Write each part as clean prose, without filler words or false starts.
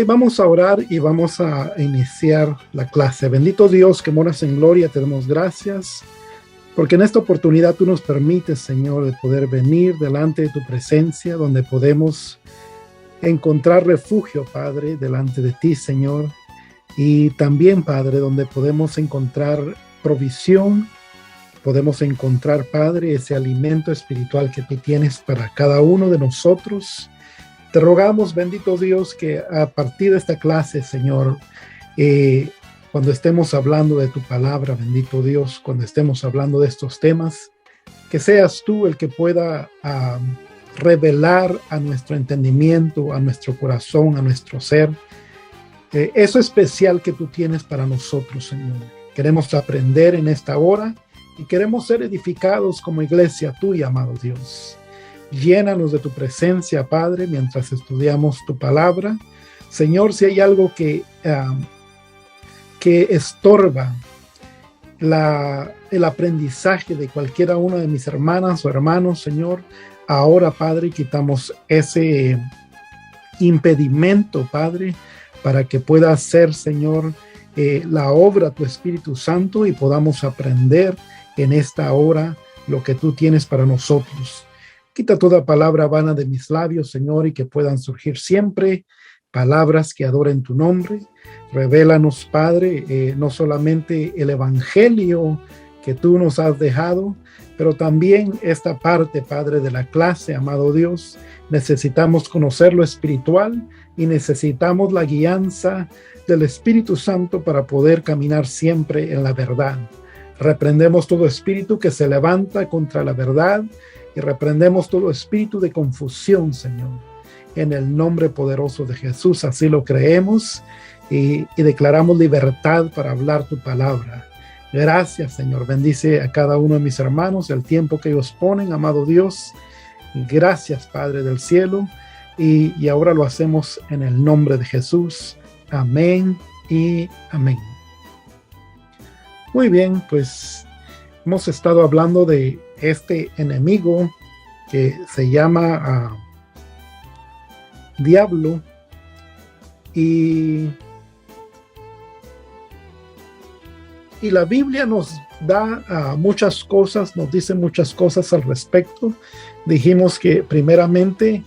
Vamos a orar y vamos a iniciar la clase. Bendito Dios que moras en gloria, te damos gracias, porque en esta oportunidad tú nos permites, Señor, de poder venir delante de tu presencia, donde podemos encontrar refugio, Padre, delante de ti, Señor, y también, Padre, donde podemos encontrar provisión, podemos encontrar, Padre, ese alimento espiritual que tú tienes para cada uno de nosotros. Te rogamos, bendito Dios, que a partir de esta clase, Señor, cuando estemos hablando de tu palabra, bendito Dios, cuando estemos hablando de estos temas, que seas tú el que pueda revelar a nuestro entendimiento, a nuestro corazón, a nuestro ser, eso especial que tú tienes para nosotros, Señor. Queremos aprender en esta hora y queremos ser edificados como iglesia tuya, amado Dios. Llénanos de tu presencia, Padre, mientras estudiamos tu palabra. Señor, si hay algo que estorba el aprendizaje de cualquiera una de mis hermanas o hermanos, Señor, ahora, Padre, quitamos ese impedimento, Padre, para que pueda hacer, Señor, la obra tu Espíritu Santo y podamos aprender en esta hora lo que tú tienes para nosotros. Quita toda palabra vana de mis labios, Señor, y que puedan surgir siempre palabras que adoren tu nombre. Revélanos, Padre, no solamente el evangelio que tú nos has dejado, pero también esta parte, Padre, de la clase, amado Dios. Necesitamos conocer lo espiritual y necesitamos la guianza del Espíritu Santo para poder caminar siempre en la verdad. Reprendemos todo espíritu que se levanta contra la verdad y reprendemos todo espíritu de confusión, Señor. En el nombre poderoso de Jesús, así lo creemos y declaramos libertad para hablar tu palabra. Gracias, Señor. Bendice a cada uno de mis hermanos el tiempo que ellos ponen, amado Dios. Gracias, Padre del cielo. Y ahora lo hacemos en el nombre de Jesús. Amén y amén. Muy bien, pues hemos estado hablando de este enemigo que se llama Diablo, y la Biblia nos da muchas cosas, nos dice muchas cosas al respecto. Dijimos que primeramente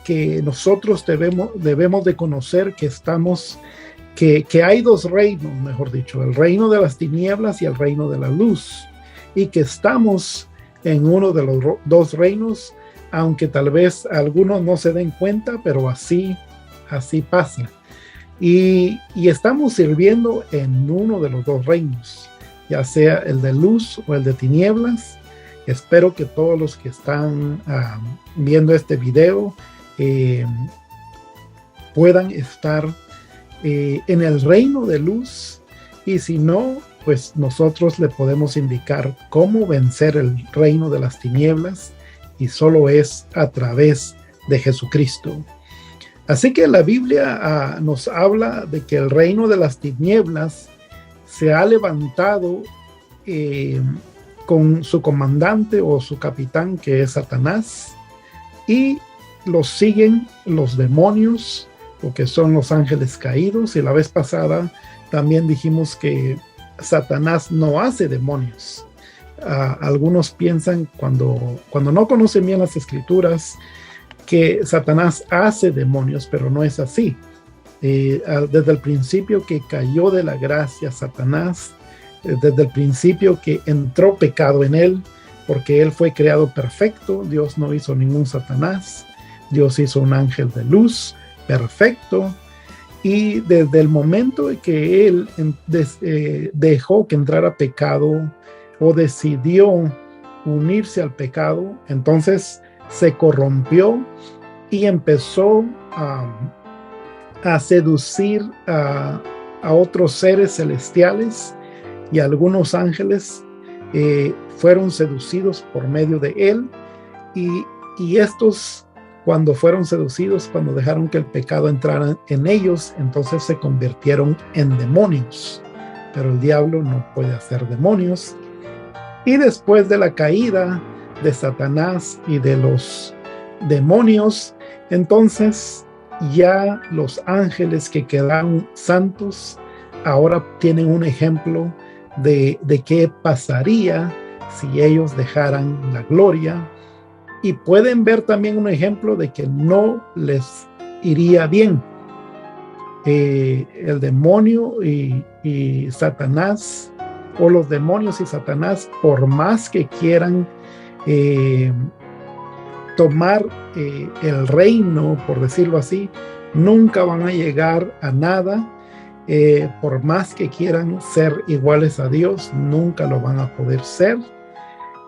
que nosotros debemos de conocer que hay dos reinos, mejor dicho, el reino de las tinieblas y el reino de la luz, y que estamos en uno de los dos reinos, aunque tal vez algunos no se den cuenta, pero así pasa. Y estamos sirviendo en uno de los dos reinos, ya sea el de luz o el de tinieblas. Espero que todos los que están viendo este video puedan estar en el reino de luz, y si no, pues nosotros le podemos indicar cómo vencer el reino de las tinieblas, y solo es a través de Jesucristo. Así que la Biblia nos habla de que el reino de las tinieblas se ha levantado con su comandante o su capitán, que es Satanás, y los siguen los demonios, o que son los ángeles caídos. Y la vez pasada también dijimos que Satanás no hace demonios. Algunos piensan, cuando no conocen bien las escrituras, que Satanás hace demonios, pero no es así. Desde el principio que cayó de la gracia Satanás, desde el principio que entró pecado en él, porque él fue creado perfecto, Dios no hizo ningún Satanás, Dios hizo un ángel de luz perfecto. Y desde el momento en que él dejó que entrara pecado, o decidió unirse al pecado, entonces se corrompió y empezó a seducir a otros seres celestiales, y algunos ángeles fueron seducidos por medio de él, y estos, cuando fueron seducidos, cuando dejaron que el pecado entrara en ellos, entonces se convirtieron en demonios. Pero el diablo no puede hacer demonios. Y después de la caída de Satanás y de los demonios, entonces ya los ángeles que quedaron santos ahora tienen un ejemplo de qué pasaría si ellos dejaran la gloria, y pueden ver también un ejemplo de que no les iría bien. El demonio y Satanás, o los demonios y Satanás, por más que quieran eh, tomar el reino, por decirlo así, nunca van a llegar a nada. Por más que quieran ser iguales a Dios, nunca lo van a poder ser.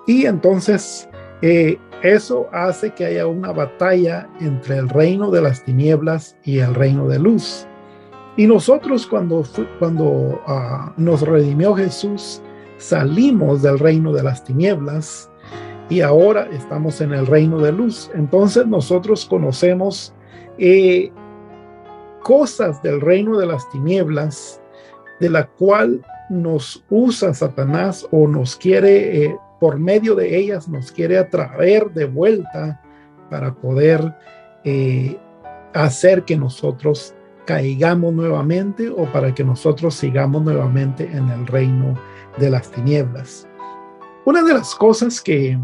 Y entonces eso hace que haya una batalla entre el reino de las tinieblas y el reino de luz. Y nosotros cuando nos redimió Jesús, salimos del reino de las tinieblas y ahora estamos en el reino de luz. Entonces nosotros conocemos cosas del reino de las tinieblas, de la cual nos usa Satanás, o nos quiere, por medio de ellas, nos quiere atraer de vuelta para poder hacer que nosotros caigamos nuevamente, o para que nosotros sigamos nuevamente en el reino de las tinieblas. Una de las cosas que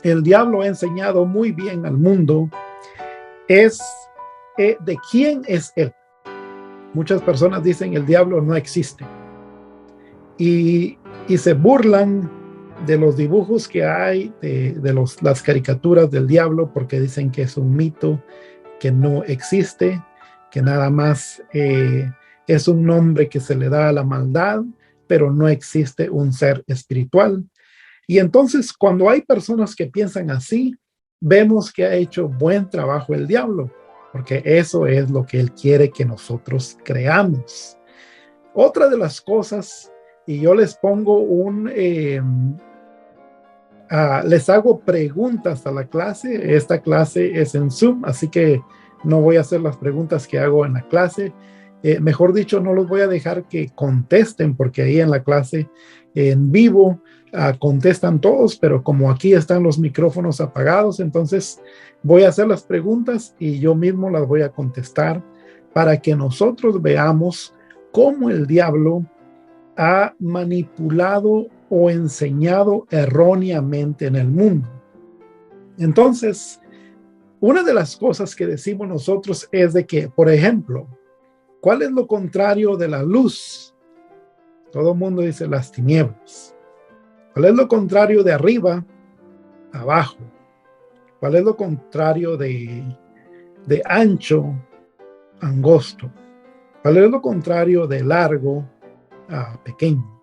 el diablo ha enseñado muy bien al mundo es de quién es él. Muchas personas dicen el diablo no existe, y se burlan de los dibujos que hay, de las caricaturas del diablo, porque dicen que es un mito, que no existe, que nada más es un nombre que se le da a la maldad, pero no existe un ser espiritual. Y entonces, cuando hay personas que piensan así, vemos que ha hecho buen trabajo el diablo, porque eso es lo que él quiere que nosotros creamos. Otra de las cosas, y yo les pongo les hago preguntas a la clase. Esta clase es en Zoom, así que no voy a hacer las preguntas que hago en la clase. Mejor dicho, no los voy a dejar que contesten, porque ahí en la clase en vivo contestan todos, pero como aquí están los micrófonos apagados, entonces voy a hacer las preguntas y yo mismo las voy a contestar, para que nosotros veamos cómo el diablo ha manipulado o enseñado erróneamente en el mundo. Entonces, una de las cosas que decimos nosotros es de que, por ejemplo, ¿cuál es lo contrario de la luz? Todo el mundo dice las tinieblas. ¿Cuál es lo contrario de arriba? Abajo. ¿Cuál es lo contrario de ancho? Angosto. ¿Cuál es lo contrario de largo? Pequeño.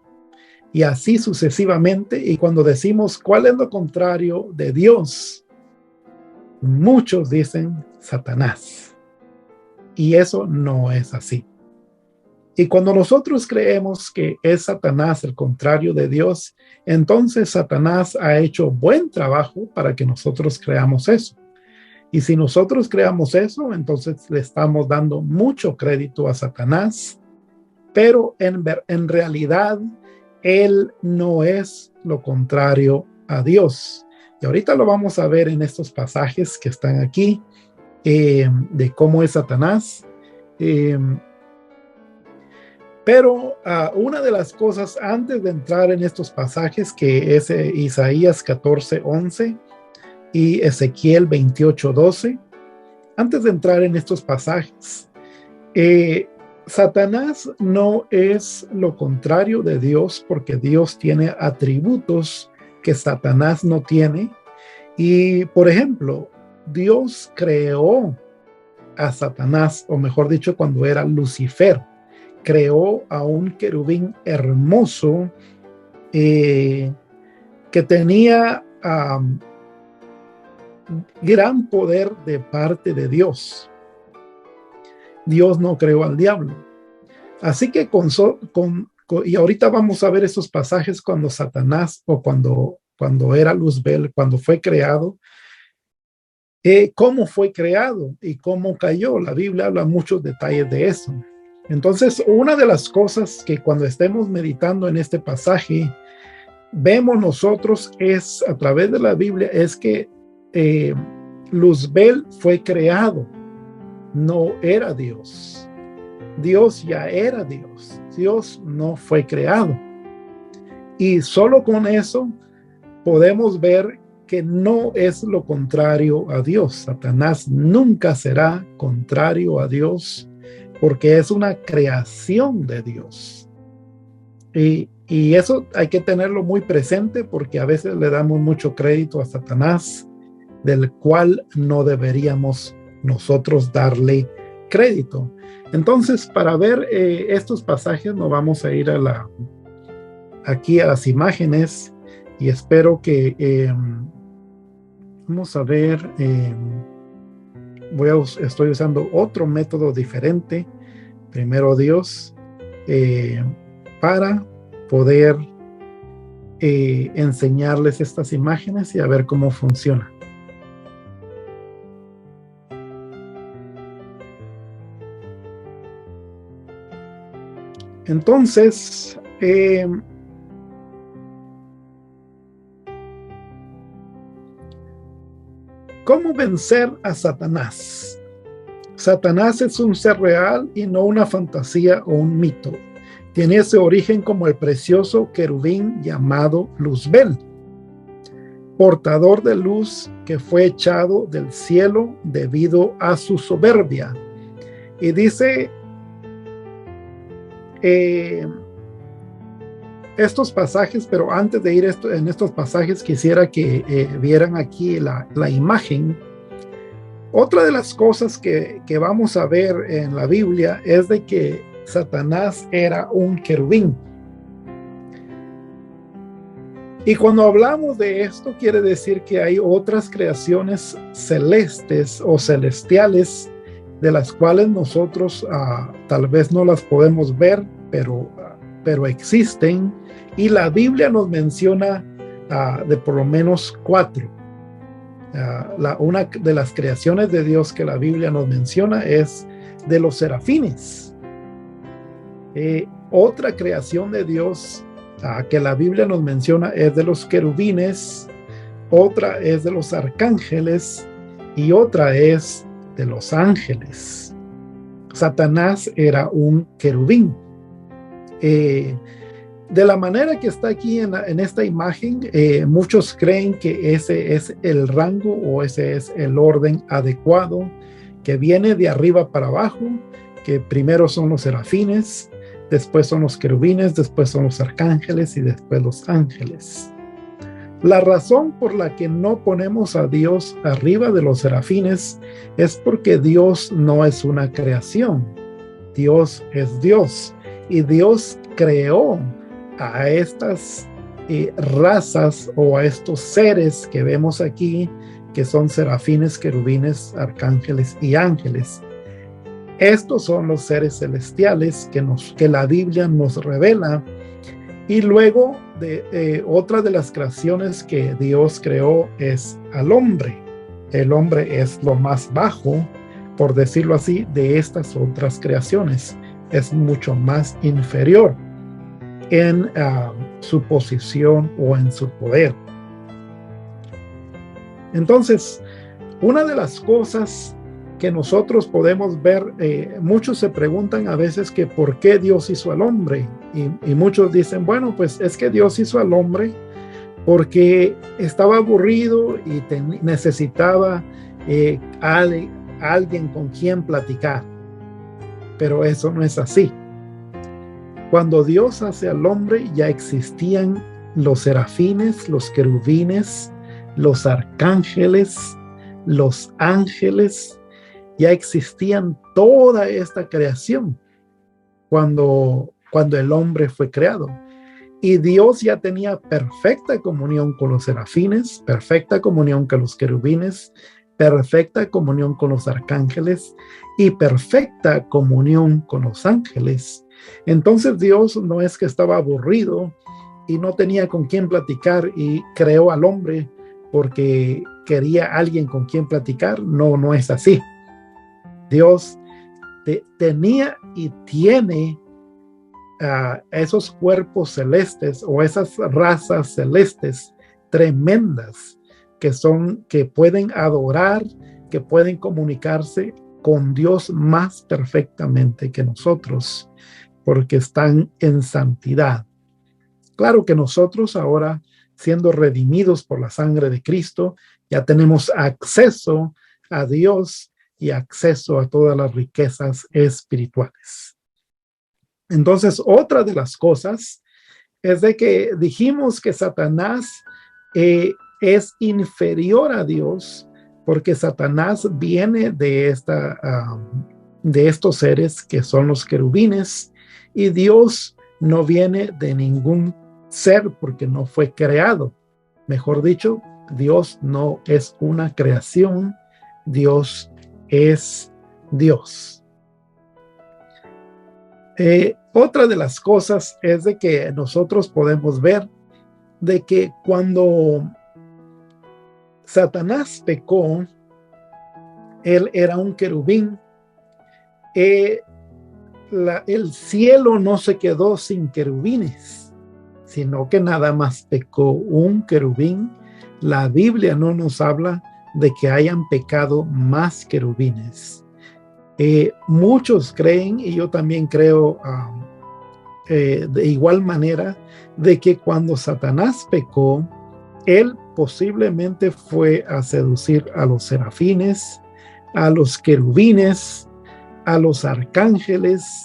Y así sucesivamente. Y cuando decimos cuál es lo contrario de Dios, muchos dicen Satanás. Y eso no es así. Y cuando nosotros creemos que es Satanás el contrario de Dios, entonces Satanás ha hecho buen trabajo para que nosotros creamos eso. Y si nosotros creamos eso, entonces le estamos dando mucho crédito a Satanás, pero en realidad él no es lo contrario a Dios. Y ahorita lo vamos a ver en estos pasajes que están aquí, de cómo es Satanás. Pero una de las cosas antes de entrar en estos pasajes, que es Isaías 14:11 y Ezequiel 28:12, antes de entrar en estos pasajes, Satanás no es lo contrario de Dios, porque Dios tiene atributos que Satanás no tiene. Y, por ejemplo, Dios creó a Satanás, o mejor dicho, cuando era Lucifer, creó a un querubín hermoso que tenía gran poder de parte de Dios. Dios no creó al diablo. Así que y ahorita vamos a ver esos pasajes cuando Satanás, o cuando era Luzbel, cuando fue creado, cómo fue creado y cómo cayó. La Biblia habla muchos detalles de eso. Entonces, una de las cosas que cuando estemos meditando en este pasaje, vemos nosotros es a través de la Biblia, es que Luzbel fue creado. no era Dios. Dios ya era Dios. Dios no fue creado. Y solo con eso podemos ver que no es lo contrario a Dios. Satanás nunca será contrario a Dios porque es una creación de Dios. Y eso hay que tenerlo muy presente porque a veces le damos mucho crédito a Satanás, del cual no deberíamos nosotros darle crédito. Entonces, para ver estos pasajes, nos vamos a ir aquí a las imágenes y espero que vamos a ver. Estoy usando otro método diferente, primero Dios, para poder enseñarles estas imágenes y a ver cómo funciona. Entonces, ¿cómo vencer a Satanás? Satanás es un ser real y no una fantasía o un mito. Tiene ese origen como el precioso querubín llamado Luzbel, portador de luz que fue echado del cielo debido a su soberbia. Y dice estos pasajes, pero antes de ir en estos pasajes quisiera que vieran aquí la imagen. Otra de las cosas que vamos a ver en la Biblia es de que Satanás era un querubín. Y cuando hablamos de esto, quiere decir que hay otras creaciones celestes o celestiales de las cuales nosotros tal vez no las podemos ver, pero existen. Y la Biblia nos menciona de por lo menos 4. Una de las creaciones de Dios que la Biblia nos menciona es de los serafines. Otra creación de Dios que la Biblia nos menciona es de los querubines, otra es de los arcángeles y otra es de los ángeles. Satanás era un querubín. De la manera que está aquí en esta imagen, muchos creen que ese es el rango o ese es el orden adecuado, que viene de arriba para abajo, que primero son los serafines, después son los querubines, después son los arcángeles y después los ángeles. La razón por la que no ponemos a Dios arriba de los serafines es porque Dios no es una creación. Dios es Dios y Dios creó a estas razas o a estos seres que vemos aquí, que son serafines, querubines, arcángeles y ángeles. Estos son los seres celestiales que la Biblia nos revela. Y luego otra de las creaciones que Dios creó es al hombre. El hombre es lo más bajo, por decirlo así, de estas otras creaciones. Es mucho más inferior en su posición o en su poder. Entonces, una de las cosas que nosotros podemos ver, muchos se preguntan a veces que por qué Dios hizo al hombre, y muchos dicen, bueno, pues es que Dios hizo al hombre porque estaba aburrido y necesitaba alguien con quien platicar, pero eso no es así. Cuando Dios hace al hombre, ya existían los serafines, los querubines, los arcángeles, los ángeles, ya existían toda esta creación cuando el hombre fue creado. Y Dios ya tenía perfecta comunión con los serafines, perfecta comunión con los querubines, perfecta comunión con los arcángeles y perfecta comunión con los ángeles. Entonces Dios no es que estaba aburrido y no tenía con quién platicar y creó al hombre porque quería alguien con quien platicar. No, no es así. Dios tenía y tiene esos cuerpos celestes o esas razas celestes tremendas que pueden adorar, que pueden comunicarse con Dios más perfectamente que nosotros, porque están en santidad. Claro que nosotros ahora, siendo redimidos por la sangre de Cristo, ya tenemos acceso a Dios y acceso a todas las riquezas espirituales. Entonces, otra de las cosas es de que dijimos que Satanás es inferior a Dios porque Satanás viene de estos seres que son los querubines, y Dios no viene de ningún ser porque no fue creado. Mejor dicho, Dios no es una creación, Dios es Dios. Otra de las cosas es de que nosotros podemos ver de que cuando Satanás pecó, él era un querubín. El cielo no se quedó sin querubines, sino que nada más pecó un querubín. La Biblia no nos habla de que hayan pecado más querubines. Muchos creen, y yo también creo de igual manera, de que cuando Satanás pecó, él posiblemente fue a seducir a los serafines, a los querubines, a los arcángeles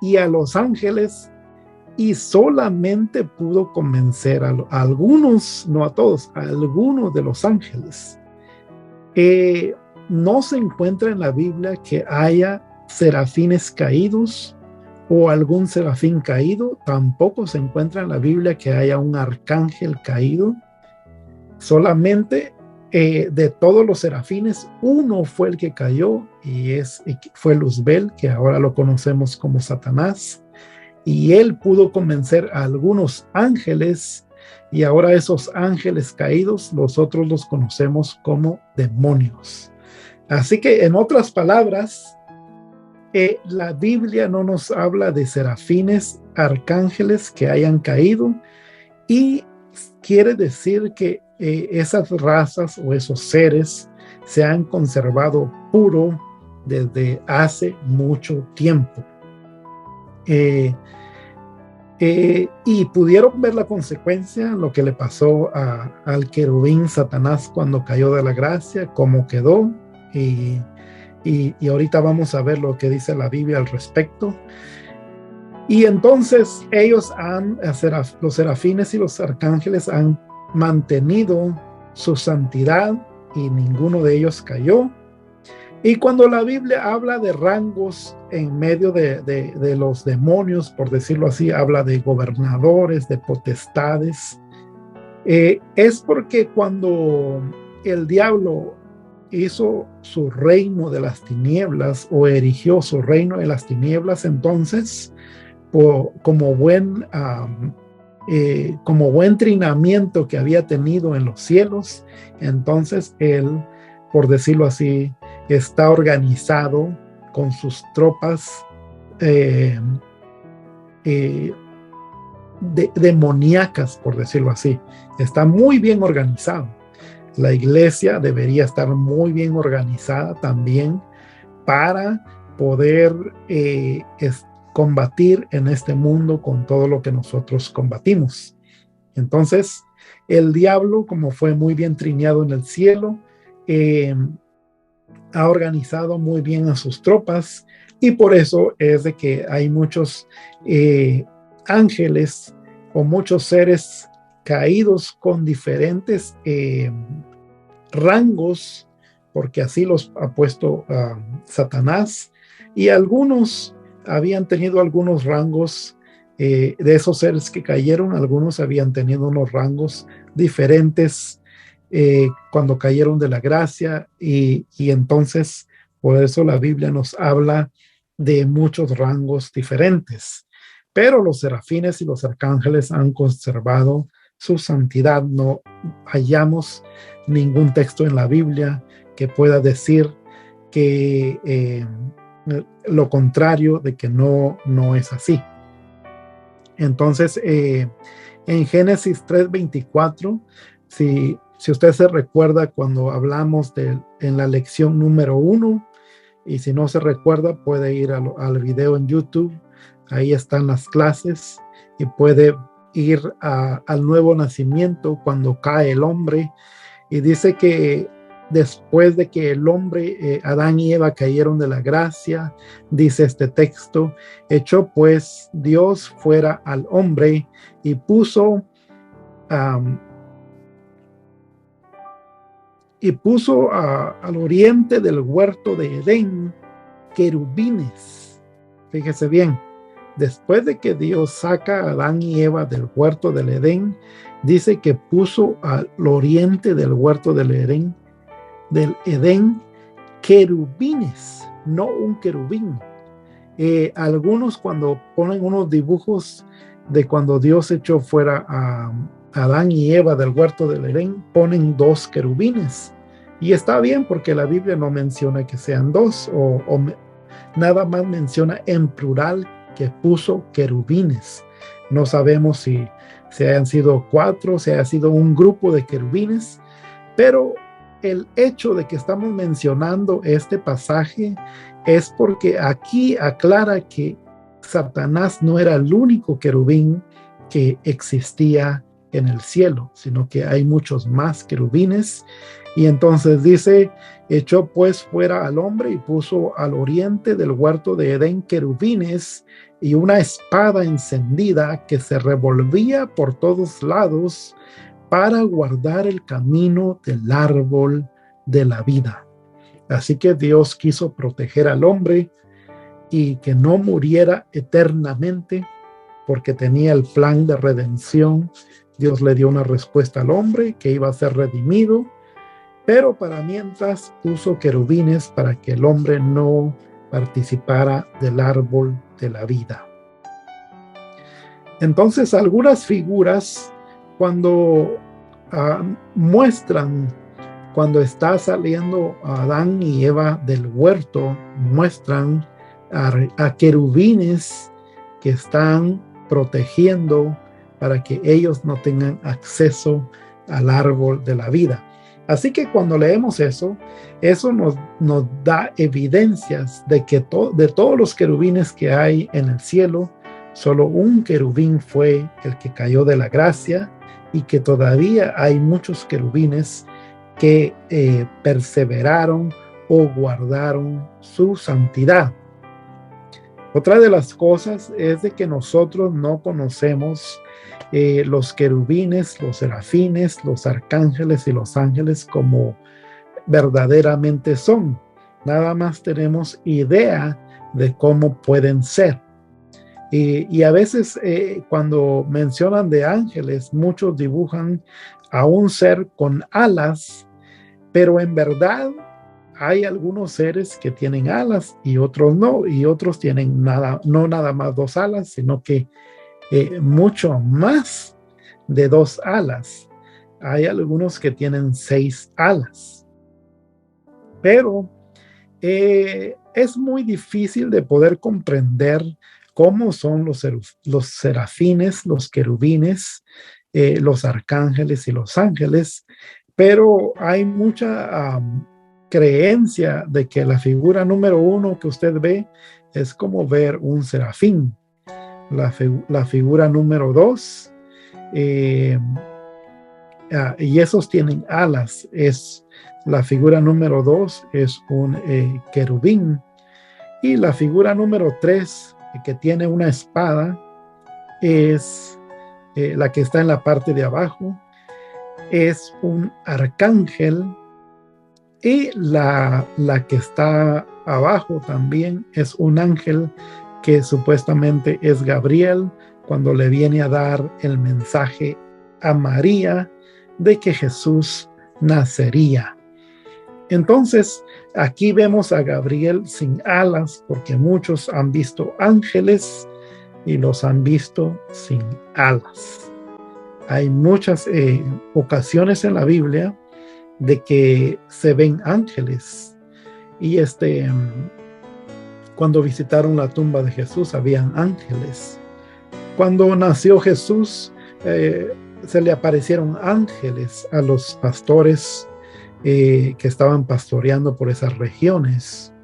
y a los ángeles, y solamente pudo convencer a algunos, no a todos, a algunos de los ángeles. No se encuentra en la Biblia que haya serafines caídos o algún serafín caído. Tampoco se encuentra en la Biblia que haya un arcángel caído. Solamente de todos los serafines, uno fue el que cayó, y fue Luzbel, que ahora lo conocemos como Satanás, y él pudo convencer a algunos ángeles, y ahora esos ángeles caídos nosotros los conocemos como demonios. Así que, en otras palabras, la Biblia no nos habla de serafines, arcángeles que hayan caído, y quiere decir que esas razas o esos seres se han conservado puro desde hace mucho tiempo. Y pudieron ver la consecuencia, lo que le pasó al querubín Satanás cuando cayó de la gracia, cómo quedó, y ahorita vamos a ver lo que dice la Biblia al respecto. Y entonces los serafines y los arcángeles han mantenido su santidad, y ninguno de ellos cayó. Y cuando la Biblia habla de rangos en medio de los demonios, por decirlo así, habla de gobernadores, de potestades, es porque cuando el diablo hizo su reino de las tinieblas, o erigió su reino de las tinieblas, entonces, como buen trinamiento que había tenido en los cielos, entonces él, por decirlo así, está organizado con sus tropas demoníacas, por decirlo así. Está muy bien organizado. La iglesia debería estar muy bien organizada también para poder combatir en este mundo con todo lo que nosotros combatimos. Entonces, el diablo, como fue muy bien trineado en el cielo, ha organizado muy bien a sus tropas, y por eso es de que hay muchos ángeles o muchos seres caídos con diferentes rangos, porque así los ha puesto Satanás, y algunos habían tenido algunos rangos de esos seres que cayeron. Algunos habían tenido unos rangos diferentes cuando cayeron de la gracia, y entonces por eso la Biblia nos habla de muchos rangos diferentes. Pero los serafines y los arcángeles han conservado su santidad. No hallamos ningún texto en la Biblia que pueda decir que lo contrario, de que no es así. Entonces, en Génesis 3:24, si usted se recuerda cuando hablamos en la lección número 1, Y si no se recuerda, puede ir al video en YouTube. Ahí están las clases y puede ir al nuevo nacimiento cuando cae el hombre. Y dice que después de que el hombre, Adán y Eva cayeron de la gracia, dice este texto, echó pues Dios fuera al hombre y puso al oriente del huerto de Edén querubines. Fíjese bien, después de que Dios saca a Adán y Eva del huerto del Edén, dice que puso al oriente del huerto del Edén querubines, no un querubín. Algunos cuando ponen unos dibujos de cuando Dios echó fuera a Adán y Eva del huerto del Edén, ponen 2 querubines. Y está bien porque la Biblia no menciona que sean 2 o nada más menciona en plural que puso querubines. No sabemos si hayan sido 4, si haya sido un grupo de querubines, pero el hecho de que estamos mencionando este pasaje es porque aquí aclara que Satanás no era el único querubín que existía en el cielo, sino que hay muchos más querubines. Y entonces dice, echó pues fuera al hombre y puso al oriente del huerto de Edén querubines y una espada encendida que se revolvía por todos lados para guardar el camino del árbol de la vida. Así que Dios quiso proteger al hombre y que no muriera eternamente porque tenía el plan de redención. Dios le dio una respuesta al hombre que iba a ser redimido, pero para mientras puso querubines para que el hombre no participara del árbol de la vida. Entonces, algunas figuras cuando muestran, cuando está saliendo Adán y Eva del huerto, muestran a querubines que están protegiendo para que ellos no tengan acceso al árbol de la vida. Así que cuando leemos eso nos da evidencias de que de todos los querubines que hay en el cielo, solo un querubín fue el que cayó de la gracia y que todavía hay muchos querubines que perseveraron o guardaron su santidad. Otra de las cosas es de que nosotros no conocemos los querubines, los serafines, los arcángeles y los ángeles como verdaderamente son. Nada más tenemos idea de cómo pueden ser. Y a veces cuando mencionan de ángeles, muchos dibujan a un ser con alas, pero en verdad hay algunos seres que tienen alas y otros no, y otros tienen no nada más 2 alas, sino que mucho más de 2 alas. Hay algunos que tienen 6 alas. Pero es muy difícil de poder comprender cómo son los serafines, los querubines, los arcángeles y los ángeles, pero hay mucha creencia de que la figura número 1 que usted ve es como ver un serafín. La figura número 2, y esos tienen alas, la figura número 2 es un querubín, y la figura número 3, que tiene una espada, es la que está en la parte de abajo, es un arcángel, y la que está abajo también es un ángel que supuestamente es Gabriel cuando le viene a dar el mensaje a María de que Jesús nacería. Entonces, aquí vemos a Gabriel sin alas porque muchos han visto ángeles y los han visto sin alas. Hay muchas ocasiones en la Biblia de que se ven ángeles y cuando visitaron la tumba de Jesús habían ángeles. Cuando nació Jesús se le aparecieron ángeles a los pastores que estaban pastoreando por esas regiones.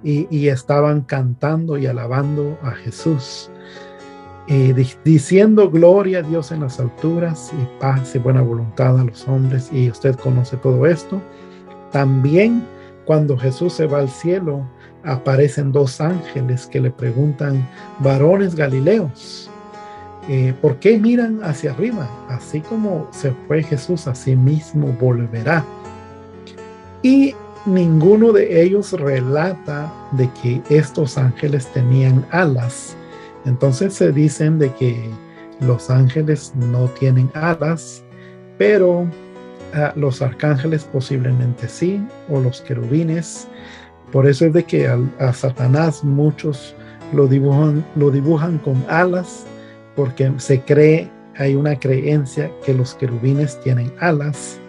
y estaban cantando y alabando a Jesús, diciendo gloria a Dios en las alturas y paz y buena voluntad a los hombres. Y usted conoce todo esto. También cuando Jesús se va al cielo, aparecen dos ángeles que le preguntan: varones galileos, ¿por qué miran hacia arriba? Así como se fue Jesús, así mismo volverá. Y ninguno de ellos relata de que estos ángeles tenían alas. Entonces se dicen de que los ángeles no tienen alas, pero los arcángeles posiblemente sí, o los querubines. Por eso es de que a Satanás muchos lo dibujan con alas, porque hay una creencia que los querubines tienen alas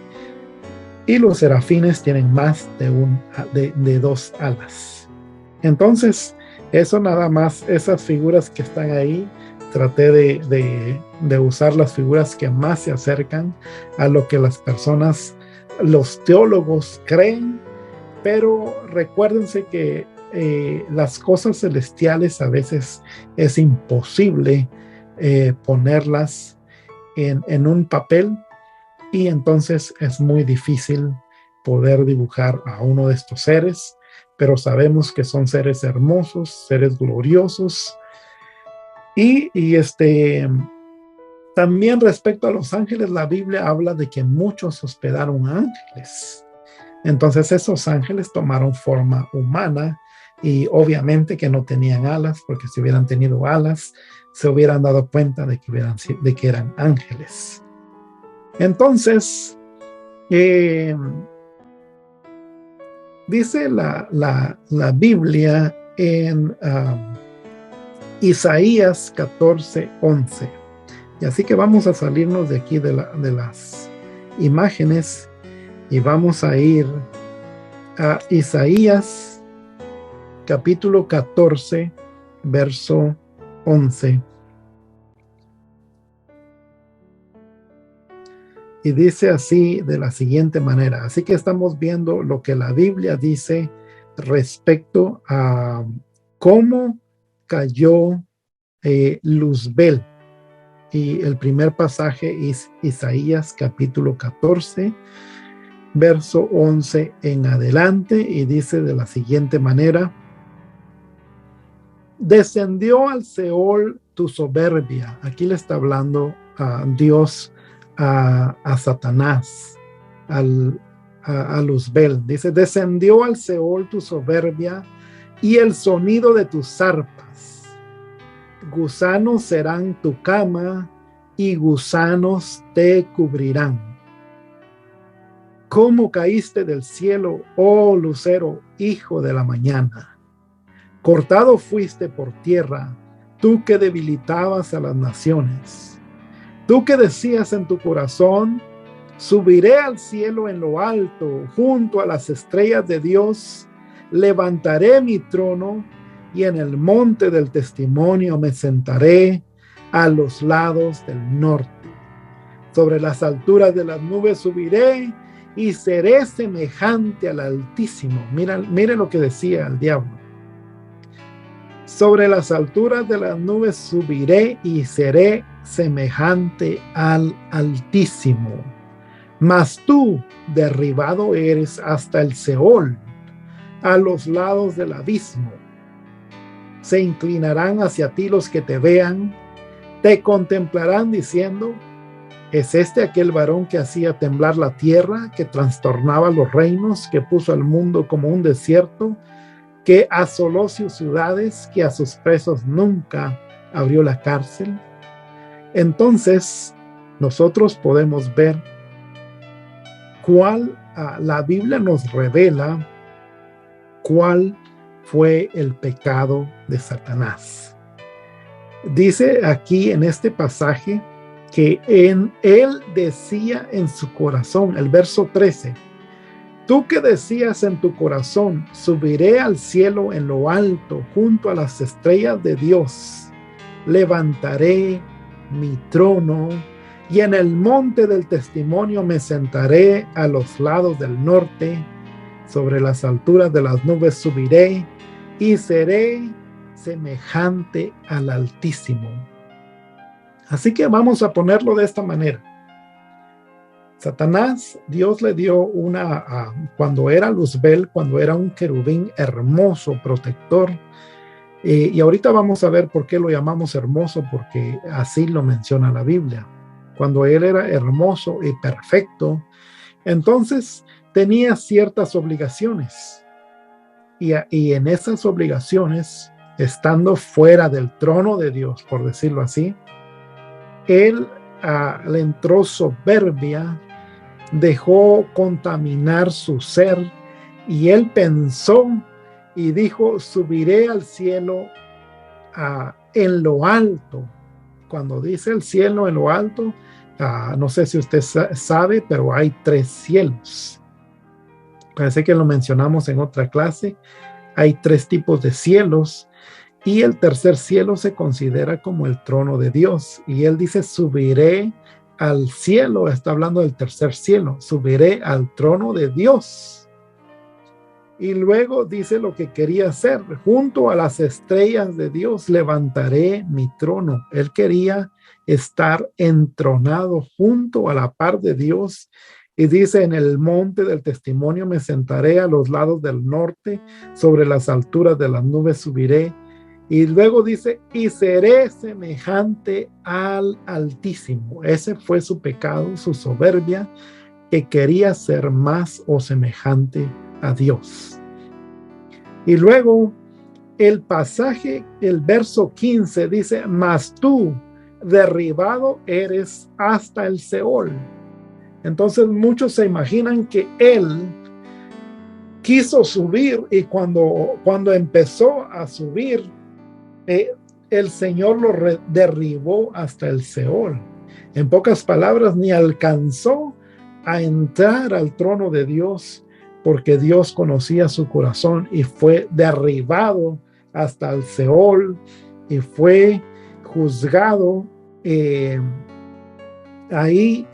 y los serafines tienen más de dos alas. Entonces, eso nada más, esas figuras que están ahí, traté de usar las figuras que más se acercan a lo que las personas, los teólogos creen, pero recuérdense que las cosas celestiales a veces es imposible ponerlas en un papel, y entonces es muy difícil poder dibujar a uno de estos seres, pero sabemos que son seres hermosos, seres gloriosos. Y también respecto a los ángeles, la Biblia habla de que muchos hospedaron ángeles. Entonces esos ángeles tomaron forma humana y obviamente que no tenían alas, porque si hubieran tenido alas, se hubieran dado cuenta de que eran ángeles. Entonces, dice la Biblia en Isaías 14:11. Y así que vamos a salirnos de aquí de las imágenes y vamos a ir a Isaías capítulo 14, verso 11. Y dice así, de la siguiente manera. Así que estamos viendo lo que la Biblia dice respecto a cómo cayó Luzbel. Y el primer pasaje es Isaías capítulo 14, verso 11 en adelante, y dice de la siguiente manera: descendió al Seol tu soberbia. Aquí le está hablando a Dios, a Satanás, a Luzbel. Dice: descendió al Seol tu soberbia y el sonido de tus arpas. Gusanos serán tu cama y gusanos te cubrirán. ¿Cómo caíste del cielo, oh lucero, hijo de la mañana? Cortado fuiste por tierra, tú que debilitabas a las naciones. Tú que decías en tu corazón: subiré al cielo en lo alto, junto a las estrellas de Dios, levantaré mi trono y en el monte del testimonio me sentaré a los lados del norte. Sobre las alturas de las nubes subiré y seré semejante al Altísimo. Mira lo que decía el diablo. Sobre las alturas de las nubes subiré y seré semejante al Altísimo. Mas tú derribado eres hasta el Seol, a los lados del abismo. Se inclinarán hacia ti los que te vean, te contemplarán diciendo: ¿es este aquel varón que hacía temblar la tierra, que trastornaba los reinos, que puso al mundo como un desierto, que asoló sus ciudades, que a sus presos nunca abrió la cárcel? Entonces nosotros podemos ver la Biblia nos revela cuál fue el pecado de Satanás. Dice aquí en este pasaje que él decía en su corazón, el verso 13: tú que decías en tu corazón: subiré al cielo en lo alto, junto a las estrellas de Dios, levantaré mi trono y en el monte del testimonio me sentaré a los lados del norte. Sobre las alturas de las nubes subiré y seré semejante al Altísimo. Así que vamos a ponerlo de esta manera. Satanás, Dios le dio cuando era Luzbel, cuando era un querubín hermoso, protector, y ahorita vamos a ver por qué lo llamamos hermoso, porque así lo menciona la Biblia. Cuando él era hermoso y perfecto, entonces tenía ciertas obligaciones, y en esas obligaciones, estando fuera del trono de Dios, por decirlo así, él le entró soberbia, dejó contaminar su ser, y él pensó y dijo: subiré al cielo en lo alto. Cuando dice el cielo en lo alto, no sé si usted sabe, pero hay 3 cielos. Parece que lo mencionamos en otra clase. Hay 3 tipos de cielos, y el tercer cielo se considera como el trono de Dios. Y él dice: subiré al cielo. Está hablando del tercer cielo. Subiré al trono de Dios. Y luego dice lo que quería hacer: junto a las estrellas de Dios levantaré mi trono. Él quería estar entronado junto a la par de Dios. Y dice: en el monte del testimonio me sentaré, a los lados del norte, sobre las alturas de las nubes subiré. Y luego dice: y seré semejante al Altísimo. Ese fue su pecado, su soberbia, que quería ser más o semejante a Dios. Y luego el pasaje, el verso 15 dice: mas tú derribado eres hasta el Seol. Entonces muchos se imaginan que él quiso subir, y cuando empezó a subir, el Señor lo derribó hasta el Seol. En pocas palabras, ni alcanzó a entrar al trono de Dios, porque Dios conocía su corazón, y fue derribado hasta el Seol y fue juzgado. Ahí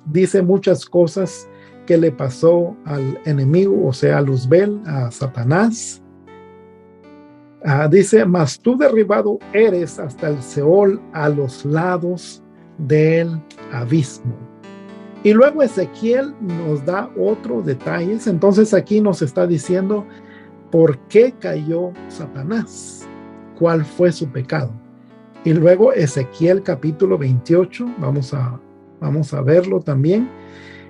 dice muchas cosas que le pasó al enemigo, o sea, a Luzbel, a Satanás. Dice: mas tú derribado eres hasta el Seol, a los lados del abismo. Y luego Ezequiel nos da otros detalles. Entonces aquí nos está diciendo por qué cayó Satanás, cuál fue su pecado. Y luego Ezequiel capítulo 28, vamos a verlo también.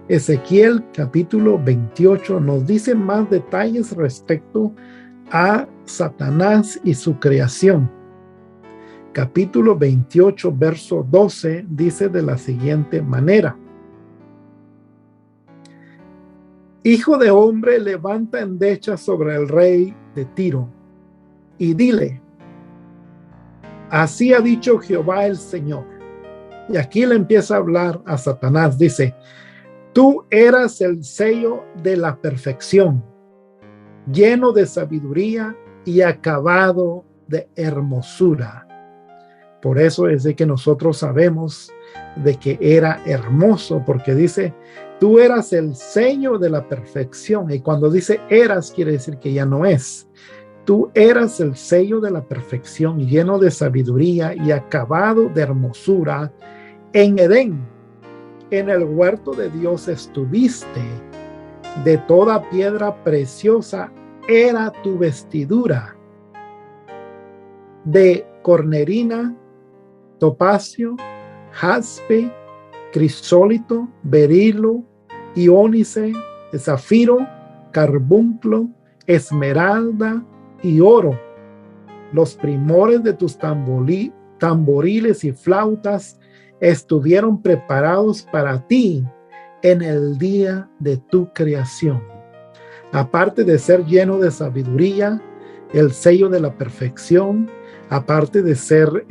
Ezequiel capítulo 28 nos dice más detalles respecto a Satanás y su creación. Capítulo 28, verso 12, dice de la siguiente manera: hijo de hombre, levanta endecha sobre el rey de Tiro y dile: así ha dicho Jehová el Señor. Y aquí le empieza a hablar a Satanás. Dice: tú eras el sello de la perfección, lleno de sabiduría y acabado de hermosura. Por eso es de que nosotros sabemos de que era hermoso, porque dice: tú eras el sello de la perfección. Y cuando dice eras, quiere decir que ya no es. Tú eras el sello de la perfección, lleno de sabiduría y acabado de hermosura. En Edén, en el huerto de Dios estuviste. De toda piedra preciosa era tu vestidura, de cornerina, topacio, jaspe, crisólito, berilo, iónice, zafiro, carbunclo, esmeralda y oro. Los primores de tus tamboriles y flautas estuvieron preparados para ti en el día de tu creación. Aparte de ser lleno de sabiduría, el sello de la perfección, aparte de ser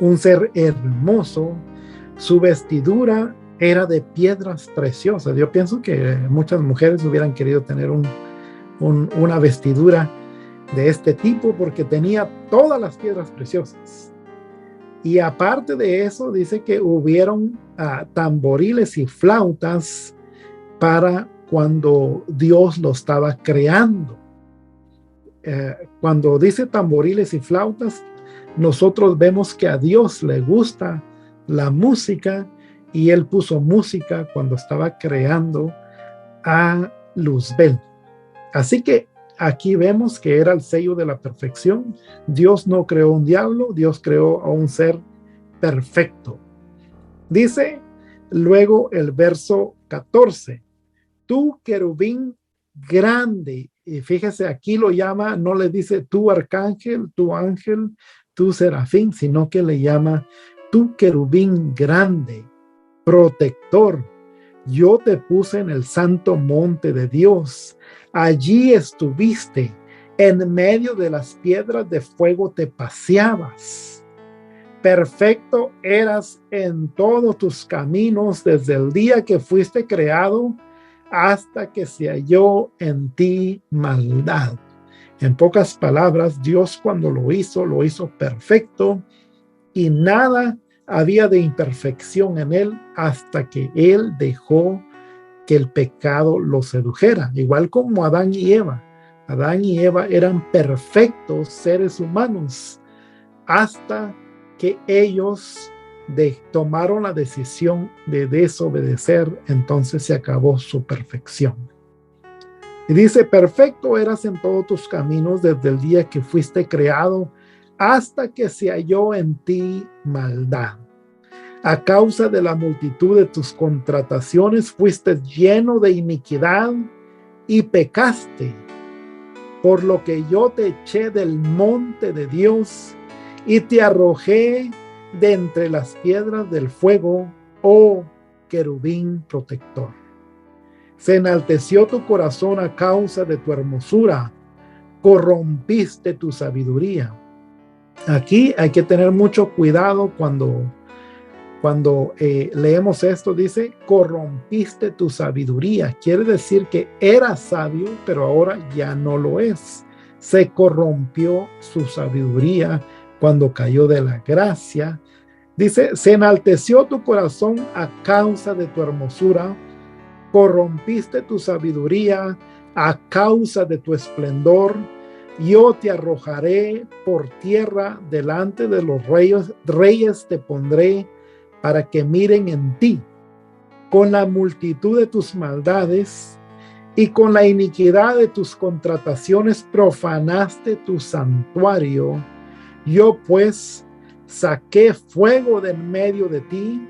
un ser hermoso, su vestidura era de piedras preciosas. Yo pienso que muchas mujeres hubieran querido tener una vestidura de este tipo, porque tenía todas las piedras preciosas. Y aparte de eso, dice que hubieron tamboriles y flautas para cuando Dios lo estaba creando. cuando dice tamboriles y flautas, nosotros vemos que a Dios le gusta la música y Él puso música cuando estaba creando a Luzbel. Así que aquí vemos que era el sello de la perfección. Dios no creó un diablo, Dios creó a un ser perfecto. Dice luego el verso 14, tú querubín grande, y fíjese, aquí lo llama, no le dice tú arcángel, tú ángel, tú serafín, sino que le llama tú querubín grande, protector. Yo te puse en el santo monte de Dios. Allí estuviste, en medio de las piedras de fuego te paseabas. Perfecto eras en todos tus caminos desde el día que fuiste creado hasta que se halló en ti maldad. En pocas palabras, Dios cuando lo hizo perfecto y nada había de imperfección en él hasta que él dejó que el pecado lo sedujera, igual como Adán y Eva. Adán y Eva eran perfectos seres humanos hasta que ellos tomaron la decisión de desobedecer, entonces se acabó su perfección. Y dice, perfecto eras en todos tus caminos desde el día que fuiste creado hasta que se halló en ti maldad. A causa de la multitud de tus contrataciones fuiste lleno de iniquidad y pecaste, por lo que yo te eché del monte de Dios y te arrojé de entre las piedras del fuego, oh querubín protector. Se enalteció tu corazón a causa de tu hermosura, corrompiste tu sabiduría. Aquí hay que tener mucho cuidado cuando leemos esto, dice, corrompiste tu sabiduría. Quiere decir que era sabio, pero ahora ya no lo es. Se corrompió su sabiduría cuando cayó de la gracia. Dice, se enalteció tu corazón a causa de tu hermosura, corrompiste tu sabiduría a causa de tu esplendor. Yo te arrojaré por tierra delante de los reyes te pondré para que miren en ti. Con la multitud de tus maldades y con la iniquidad de tus contrataciones profanaste tu santuario. Yo pues saqué fuego de en medio de ti,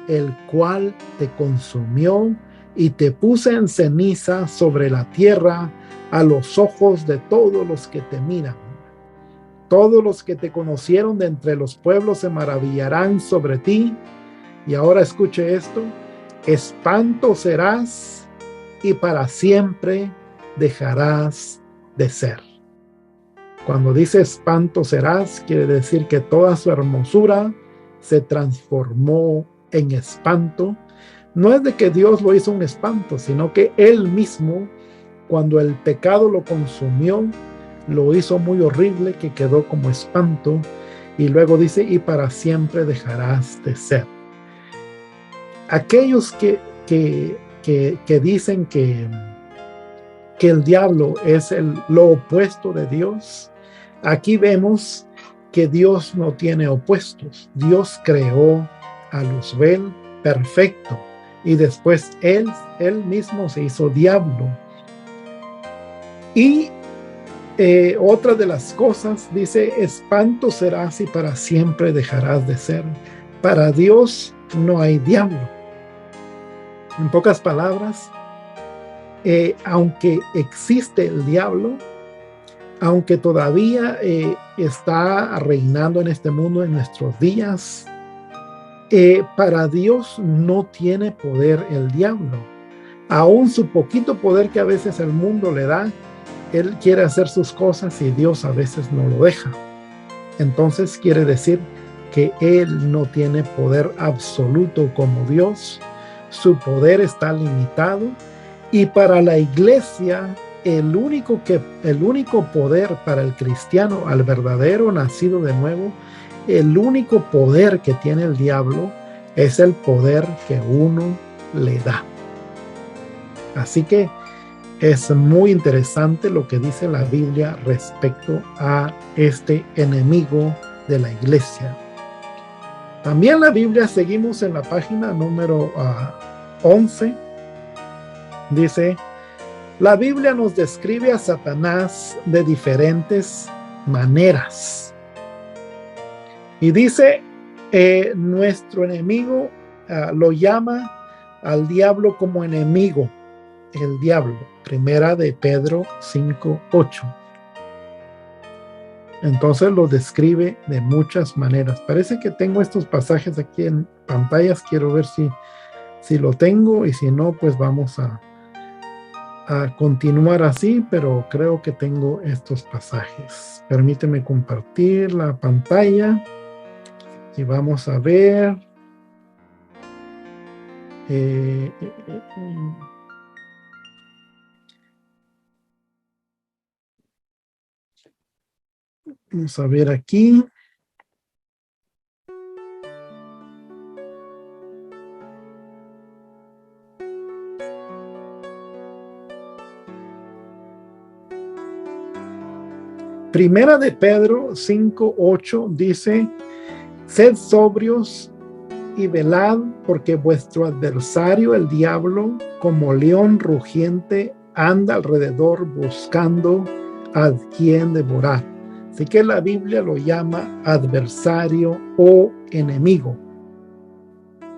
el cual te consumió y te puse en ceniza sobre la tierra a los ojos de todos los que te miran. Todos los que te conocieron de entre los pueblos se maravillarán sobre ti. Y ahora escuche esto, espanto serás y para siempre dejarás de ser. Cuando dice espanto serás, quiere decir que toda su hermosura se transformó en espanto. No es de que Dios lo hizo un espanto, sino que Él mismo, cuando el pecado lo consumió, lo hizo muy horrible, que quedó como espanto. Y luego dice, y para siempre dejarás de ser. Aquellos que dicen que el diablo es lo opuesto de Dios, aquí vemos que Dios no tiene opuestos. Dios creó a Luzbel perfecto y después él mismo se hizo diablo. Y otra de las cosas dice, espanto serás y para siempre dejarás de ser. Para Dios no hay diablo. En pocas palabras, aunque existe el diablo, aunque todavía está reinando en este mundo en nuestros días, para Dios no tiene poder el diablo. Aún su poquito poder que a veces el mundo le da, él quiere hacer sus cosas y Dios a veces no lo deja. Entonces quiere decir que él no tiene poder absoluto como Dios. Su poder está limitado y para la iglesia el único poder para el cristiano, al verdadero nacido de nuevo, el único poder que tiene el diablo es el poder que uno le da. Así que Es muy interesante lo que dice la Biblia respecto a este enemigo de la iglesia. También la Biblia, seguimos en la página número 11, dice, la Biblia nos describe a Satanás de diferentes maneras. Y dice, nuestro enemigo lo llama al diablo como enemigo, el diablo. Primera de Pedro 5:8. Entonces lo describe de muchas maneras. Parece que tengo estos pasajes aquí en pantallas. Quiero ver si lo tengo, y si no, pues vamos a continuar así, pero creo que tengo estos pasajes. Permíteme compartir la pantalla y vamos a ver. Vamos a ver aquí. Primera de Pedro 5:8 dice, sed sobrios y velad, porque vuestro adversario, el diablo, como león rugiente, anda alrededor buscando a quien devorar. Así que la Biblia lo llama adversario o enemigo.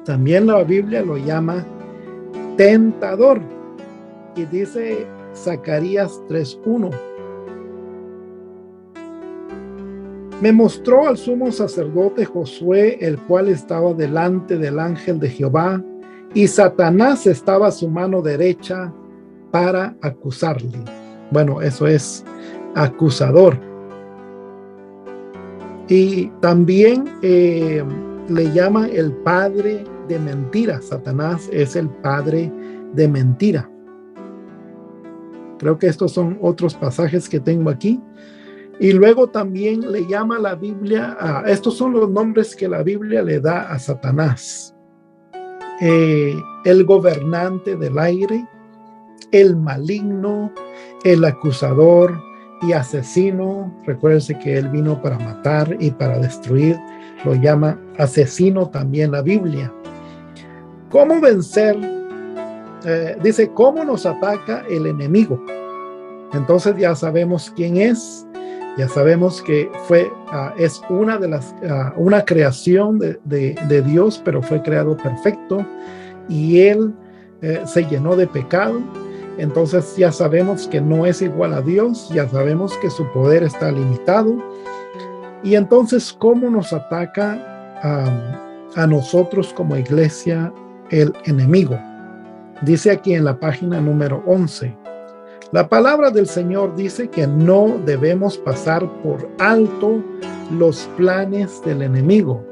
También la Biblia lo llama tentador. Y dice Zacarías 3:1. Me mostró al sumo sacerdote Josué, el cual estaba delante del ángel de Jehová, y Satanás estaba a su mano derecha para acusarle. Bueno, eso es acusador. Y también le llama el padre de mentira. Satanás es el padre de mentira. Creo que estos son otros pasajes que tengo aquí. Y luego también le llama la Biblia, estos son los nombres que la Biblia le da a Satanás. El gobernante del aire, el maligno, el acusador y asesino. Recuérdense que él vino para matar y para destruir. Lo llama asesino también la Biblia. ¿Cómo vencer? Dice, ¿cómo nos ataca el enemigo? Entonces ya sabemos quién es. Ya sabemos que es una creación de Dios, pero fue creado perfecto, y él se llenó de pecado. Entonces ya sabemos que no es igual a Dios, ya sabemos que su poder está limitado. Y entonces, ¿cómo nos ataca a nosotros como iglesia el enemigo? Dice aquí en la página número 11. La palabra del Señor dice que no debemos pasar por alto los planes del enemigo.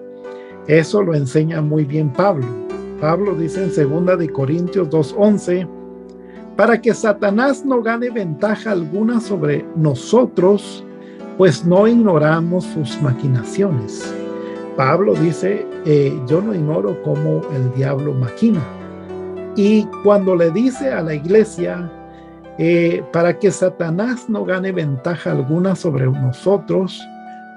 Eso lo enseña muy bien Pablo. Pablo dice en 2 de Corintios 2:11, para que Satanás no gane ventaja alguna sobre nosotros, pues no ignoramos sus maquinaciones. Pablo dice, yo no ignoro cómo el diablo maquina. Y cuando le dice a la iglesia, para que Satanás no gane ventaja alguna sobre nosotros,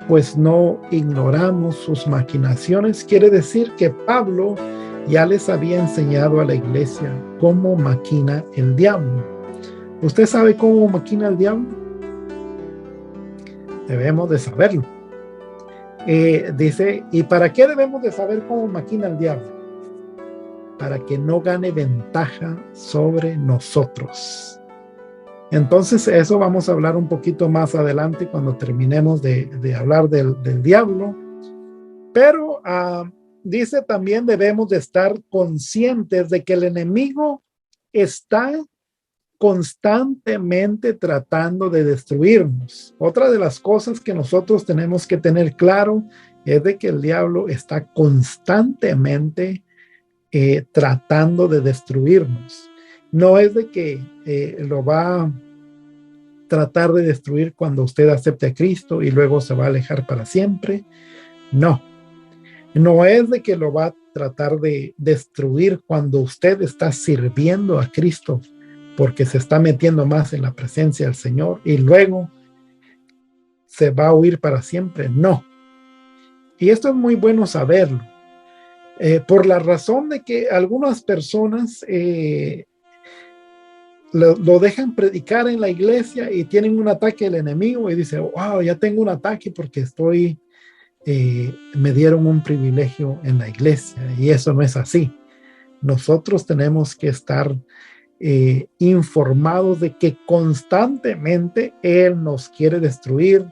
pues no ignoramos sus maquinaciones, quiere decir que Pablo ya les había enseñado a la iglesia cómo maquina el diablo. ¿Usted sabe cómo maquina el diablo? Debemos de saberlo. Dice, ¿y para qué debemos de saber cómo maquina el diablo? Para que no gane ventaja sobre nosotros. Entonces eso vamos a hablar un poquito más adelante cuando terminemos de hablar del diablo. Pero dice también debemos de estar conscientes de que el enemigo está constantemente tratando de destruirnos. Otra de las cosas que nosotros tenemos que tener claro es de que el diablo está constantemente tratando de destruirnos. No es de que lo va a tratar de destruir cuando usted acepte a Cristo y luego se va a alejar para siempre. No. No es de que lo va a tratar de destruir cuando usted está sirviendo a Cristo porque se está metiendo más en la presencia del Señor y luego se va a huir para siempre. No. Y esto es muy bueno saberlo, por la razón de que algunas personas lo dejan predicar en la iglesia y tienen un ataque del enemigo y dicen, wow, ya tengo un ataque porque me dieron un privilegio en la iglesia, y eso no es así. Nosotros tenemos que estar informados de que constantemente Él nos quiere destruir.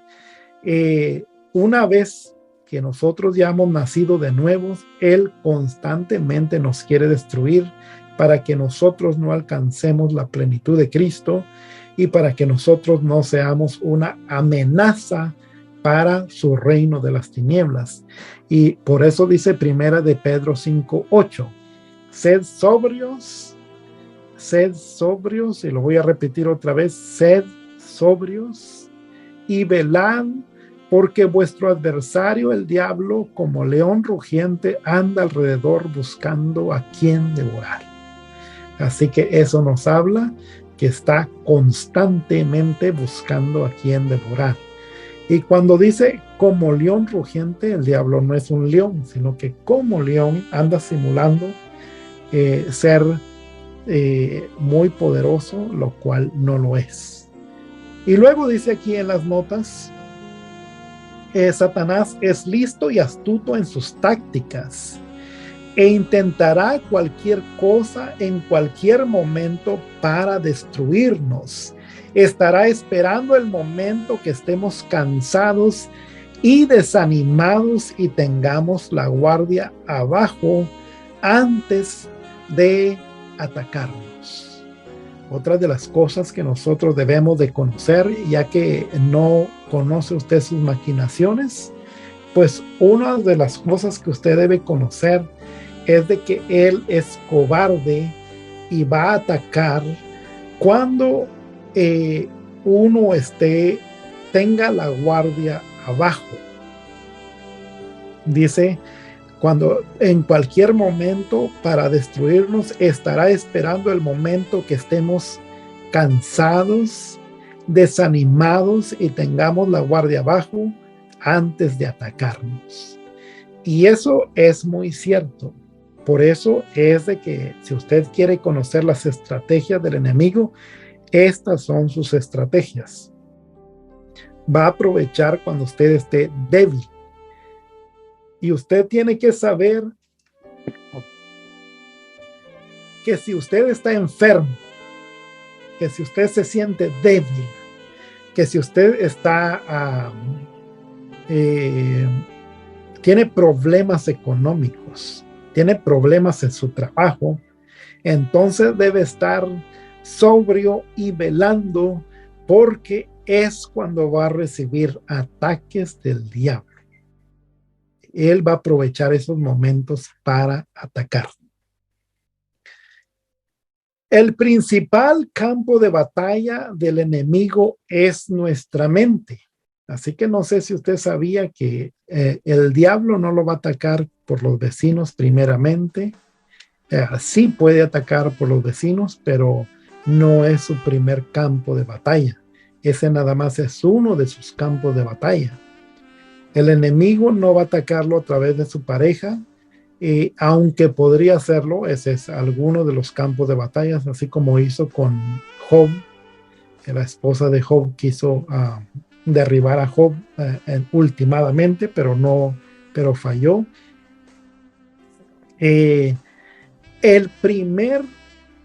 Una vez que nosotros ya hemos nacido de nuevos, Él constantemente nos quiere destruir para que nosotros no alcancemos la plenitud de Cristo y para que nosotros no seamos una amenaza para su reino de las tinieblas. Y por eso dice Primera de Pedro 5:8, sed sobrios, y lo voy a repetir otra vez, sed sobrios y velad, porque vuestro adversario, el diablo, como león rugiente, anda alrededor buscando a quien devorar. Así que eso nos habla que está constantemente buscando a quien devorar. Y cuando dice como león rugiente, el diablo no es un león, sino que como león anda simulando ser muy poderoso, lo cual no lo es. Y luego dice aquí en las notas, Satanás es listo y astuto en sus tácticas e intentará cualquier cosa en cualquier momento para destruirnos. Estará esperando el momento que estemos cansados y desanimados y tengamos la guardia abajo antes de atacarnos. Otra de las cosas que nosotros debemos de conocer, ya que no conoce usted sus maquinaciones, pues una de las cosas que usted debe conocer es de que él es cobarde y va a atacar cuando uno tenga la guardia abajo. Dice, cuando en cualquier momento para destruirnos, estará esperando el momento que estemos cansados, desanimados y tengamos la guardia abajo antes de atacarnos. Y eso es muy cierto. Por eso es de que si usted quiere conocer las estrategias del enemigo, estas son sus estrategias. Va a aprovechar cuando usted esté débil. Y usted tiene que saber que si usted está enfermo, que si usted se siente débil, que si usted está tiene problemas económicos, tiene problemas en su trabajo, entonces debe estar sobrio y velando, porque es cuando va a recibir ataques del diablo. Él va a aprovechar esos momentos para atacar. El principal campo de batalla del enemigo es nuestra mente. Así que no sé si usted sabía que el diablo no lo va a atacar por los vecinos primeramente. Sí puede atacar por los vecinos, pero no es su primer campo de batalla. Ese nada más es uno de sus campos de batalla. El enemigo no va a atacarlo a través de su pareja, aunque podría hacerlo. Ese es alguno de los campos de batalla, así como hizo con Job. La esposa de Job quiso derribar a Job últimamente, pero falló. El primer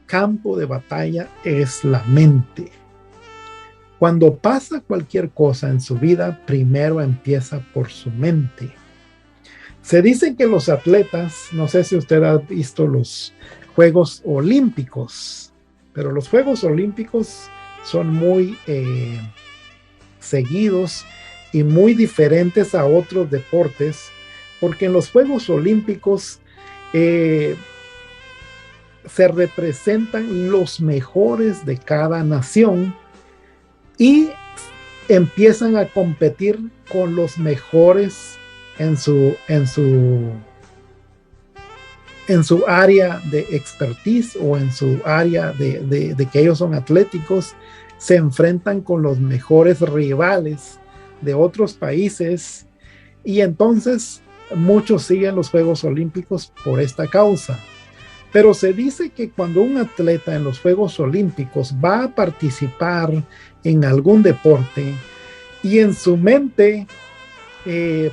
campo de batalla es la mente. Cuando pasa cualquier cosa en su vida, primero empieza por su mente. Se dice que los atletas, no sé si usted ha visto los Juegos Olímpicos, pero los Juegos Olímpicos son muy seguidos y muy diferentes a otros deportes, porque en los Juegos Olímpicos se representan los mejores de cada nación y empiezan a competir con los mejores en en su área de expertise o en su área de que ellos son atléticos, se enfrentan con los mejores rivales de otros países, y entonces muchos siguen los Juegos Olímpicos por esta causa. Pero se dice que cuando un atleta en los Juegos Olímpicos va a participar en algún deporte y en su mente,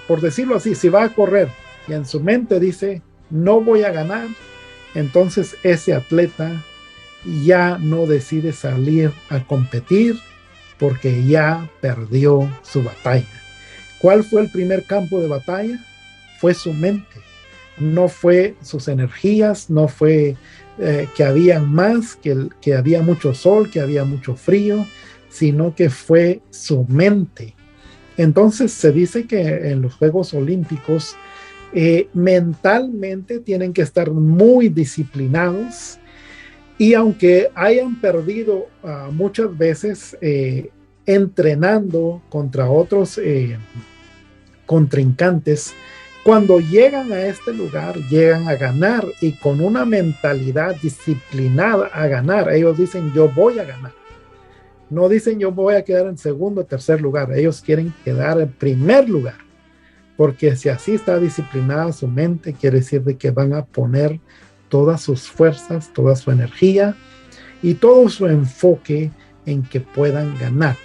por decirlo así, si va a correr y en su mente dice, no voy a ganar, entonces ese atleta ya no decide salir a competir porque ya perdió su batalla. ¿Cuál fue el primer campo de batalla? Fue su mente. No fue sus energías, no fue que había más, que había mucho sol, que había mucho frío, sino que fue su mente. Entonces se dice que en los Juegos Olímpicos mentalmente tienen que estar muy disciplinados, y aunque hayan perdido muchas veces entrenando contra otros contrincantes, cuando llegan a este lugar, llegan a ganar, y con una mentalidad disciplinada a ganar. Ellos dicen, yo voy a ganar. No dicen, yo voy a quedar en segundo o tercer lugar. Ellos quieren quedar en primer lugar, porque si así está disciplinada su mente, quiere decir de que van a poner todas sus fuerzas, toda su energía y todo su enfoque en que puedan ganar.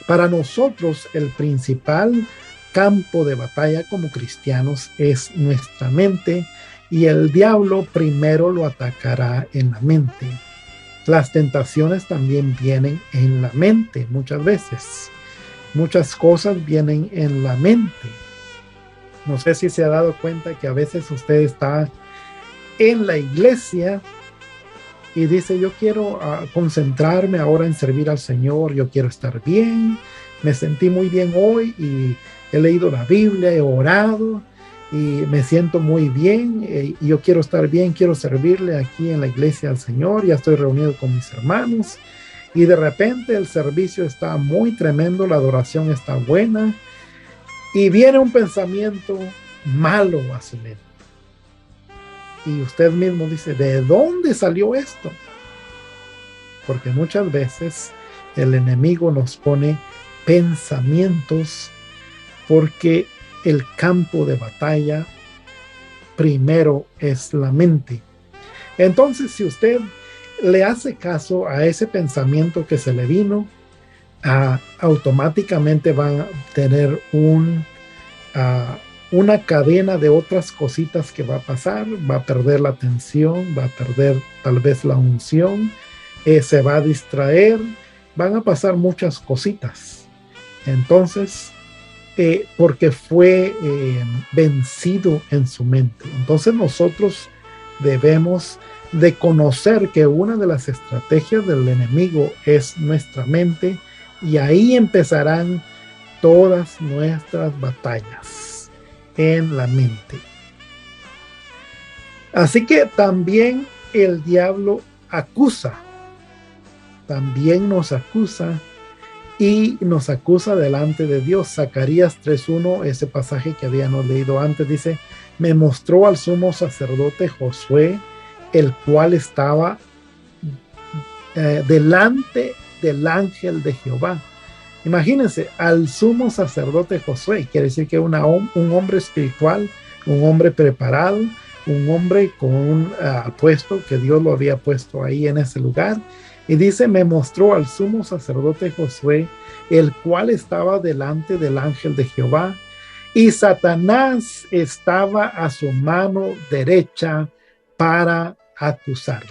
Para nosotros, el principal campo de batalla como cristianos es nuestra mente, y el diablo primero lo atacará en la mente. Las tentaciones también vienen en la mente muchas veces. Muchas cosas vienen en la mente. No sé si se ha dado cuenta que a veces usted está en la iglesia y dice, yo quiero concentrarme ahora en servir al Señor, yo quiero estar bien, me sentí muy bien hoy y he leído la Biblia, he orado y me siento muy bien, y yo quiero estar bien, quiero servirle aquí en la iglesia al Señor, ya estoy reunido con mis hermanos, y de repente el servicio está muy tremendo, la adoración está buena, y viene un pensamiento malo a su mente. Y usted mismo dice, ¿de dónde salió esto? Porque muchas veces el enemigo nos pone pensamientos, porque el campo de batalla primero es la mente. Entonces, si usted le hace caso a ese pensamiento que se le vino, automáticamente van a tener una cadena de otras cositas que va a pasar. Va a perder la atención, va a perder tal vez la unción, se va a distraer, van a pasar muchas cositas. Entonces, porque fue vencido en su mente. Entonces nosotros debemos de conocer que una de las estrategias del enemigo es nuestra mente, y ahí empezarán todas nuestras batallas en la mente. Así que también el diablo acusa, también nos acusa, y nos acusa delante de Dios. Zacarías 3:1, ese pasaje que habíamos leído antes, dice, me mostró al sumo sacerdote Josué, el cual estaba delante del ángel de Jehová. Imagínense, al sumo sacerdote Josué, quiere decir que un hombre espiritual, un hombre preparado, un hombre con un puesto, que Dios lo había puesto ahí en ese lugar. Y dice, me mostró al sumo sacerdote Josué, el cual estaba delante del ángel de Jehová, y Satanás estaba a su mano derecha para acusarle.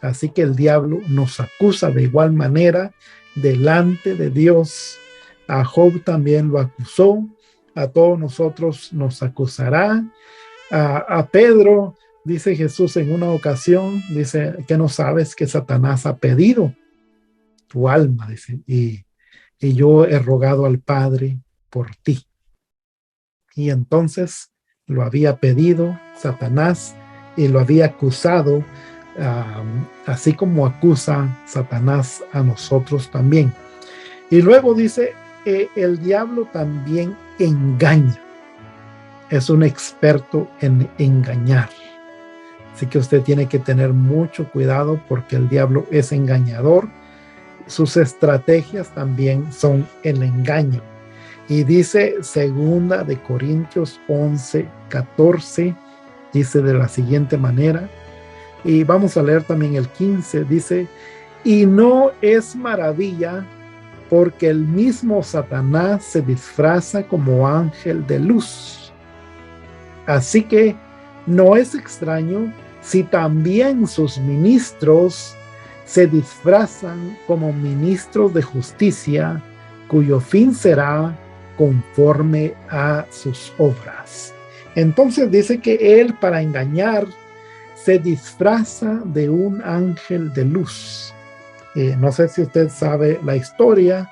Así que el diablo nos acusa de igual manera delante de Dios. A Job también lo acusó, a todos nosotros nos acusará. A Pedro, dice Jesús en una ocasión, dice, que no sabes que Satanás ha pedido tu alma, dice, y yo he rogado al Padre por ti. Y entonces lo había pedido Satanás y lo había acusado, así como acusa Satanás a nosotros también. Y luego dice, el diablo también engaña. Es un experto en engañar. Así que usted tiene que tener mucho cuidado porque el diablo es engañador. Sus estrategias también son el engaño. Y dice 2 Corintios 11:14, dice de la siguiente manera, y vamos a leer también el 15, dice, y no es maravilla porque el mismo Satanás se disfraza como ángel de luz. Así que no es extraño si también sus ministros se disfrazan como ministros de justicia, cuyo fin será conforme a sus obras. Entonces dice que él, para engañar, se disfraza de un ángel de luz. No sé si usted sabe la historia,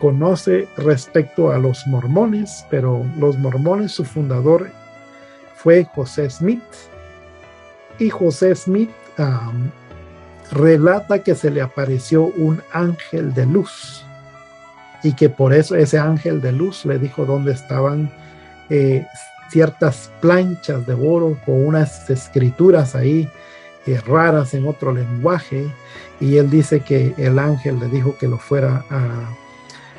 conoce respecto a los mormones, pero los mormones, su fundador fue José Smith. Y José Smith relata que se le apareció un ángel de luz y que por eso ese ángel de luz le dijo dónde estaban ciertas planchas de oro con unas escrituras ahí raras en otro lenguaje, y él dice que el ángel le dijo que lo fuera a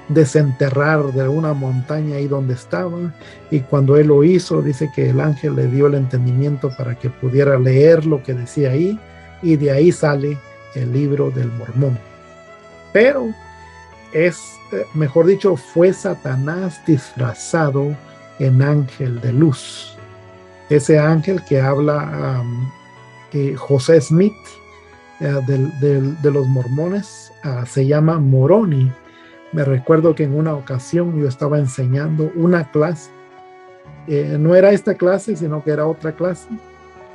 desenterrar de una montaña ahí donde estaba, y cuando él lo hizo, dice que el ángel le dio el entendimiento para que pudiera leer lo que decía ahí, y de ahí sale el libro del Mormón. Pero mejor dicho, fue Satanás disfrazado en ángel de luz. Ese ángel que habla José Smith de los mormones se llama Moroni. Me recuerdo que en una ocasión yo estaba enseñando una clase. No era esta clase, sino que era otra clase.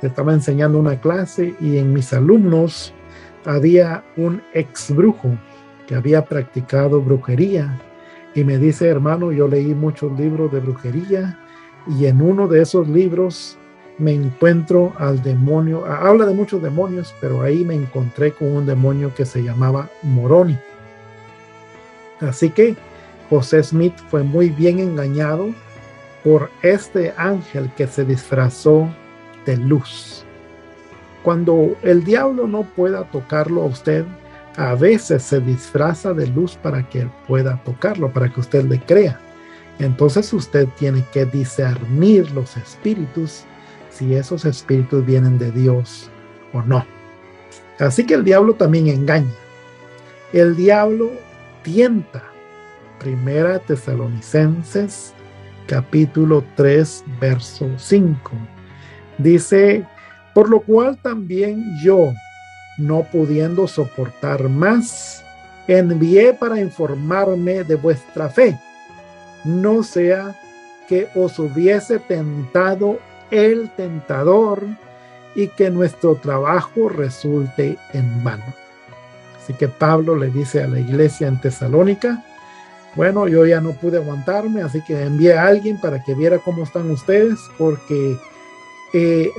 Estaba enseñando una clase y en mis alumnos había un ex brujo que había practicado brujería. Y me dice, hermano, yo leí muchos libros de brujería y en uno de esos libros me encuentro al demonio. Habla de muchos demonios, pero ahí me encontré con un demonio que se llamaba Moroni. Así que José Smith fue muy bien engañado por este ángel que se disfrazó de luz. Cuando el diablo no pueda tocarlo a usted, a veces se disfraza de luz para que él pueda tocarlo, para que usted le crea. Entonces usted tiene que discernir los espíritus, si esos espíritus vienen de Dios o no. Así que el diablo también engaña. El diablo tienta. 1 Tesalonicenses capítulo 3 verso 5 dice, por lo cual también yo, no pudiendo soportar más, envié para informarme de vuestra fe, no sea que os hubiese tentado el tentador y que nuestro trabajo resulte en vano. Así que Pablo le dice a la iglesia en Tesalónica, bueno, yo ya no pude aguantarme, así que envié a alguien para que viera cómo están ustedes, porque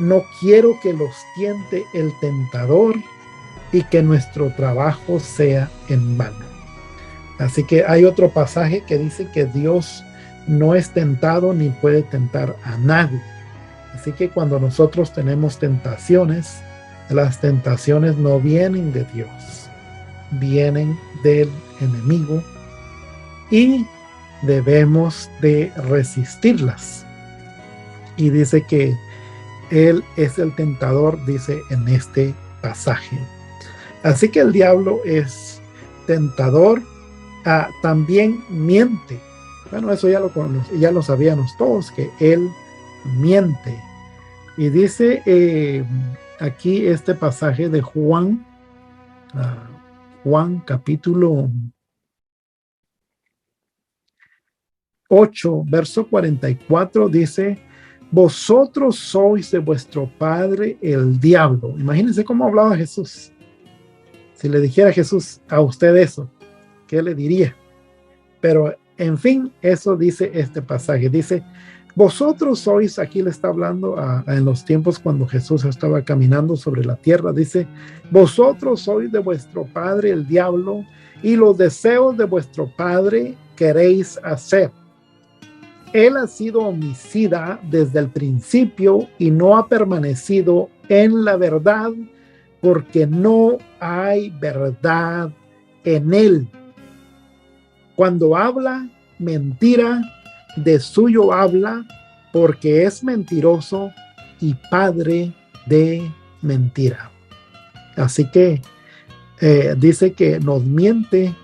no quiero que los tiente el tentador y que nuestro trabajo sea en vano. Así que hay otro pasaje que dice que Dios no es tentado ni puede tentar a nadie. Así que cuando nosotros tenemos tentaciones, las tentaciones no vienen de Dios, vienen del enemigo y debemos de resistirlas. Y dice que Él es el tentador, dice en este pasaje. Así que el diablo es tentador, también miente. Bueno, eso ya lo sabíamos todos, que Él miente. Y dice aquí este pasaje de Juan capítulo 8, verso 44, dice, vosotros sois de vuestro padre el diablo. Imagínense cómo hablaba Jesús. Si le dijera Jesús a usted eso, ¿qué le diría? Pero en fin, eso dice este pasaje. Dice, vosotros sois, aquí le está hablando en los tiempos cuando Jesús estaba caminando sobre la tierra, dice, vosotros sois de vuestro padre el diablo y los deseos de vuestro padre queréis hacer. Él ha sido homicida desde el principio y no ha permanecido en la verdad, porque no hay verdad en él. Cuando habla mentira, de suyo habla, porque es mentiroso y padre de mentira. Así que dice que nos miente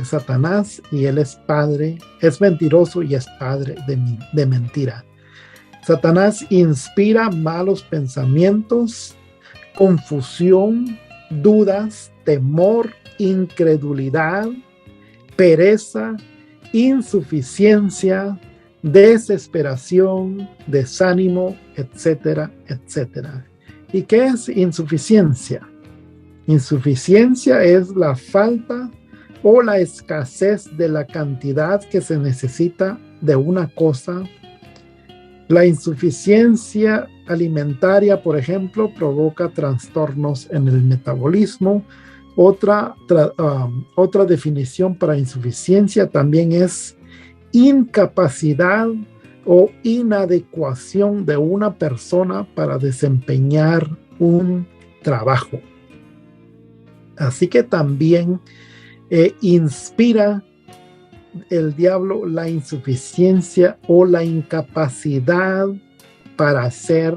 Satanás, y él es padre, es mentiroso y es padre de mentira. Satanás inspira malos pensamientos, confusión, dudas, temor, incredulidad, pereza, insuficiencia, desesperación, desánimo, etcétera, etcétera. ¿Y qué es insuficiencia? Insuficiencia es la falta o la escasez de la cantidad que se necesita de una cosa. La insuficiencia alimentaria, por ejemplo, provoca trastornos en el metabolismo. Otra definición para insuficiencia también es incapacidad o inadecuación de una persona para desempeñar un trabajo. Así que también inspira el diablo la insuficiencia o la incapacidad para hacer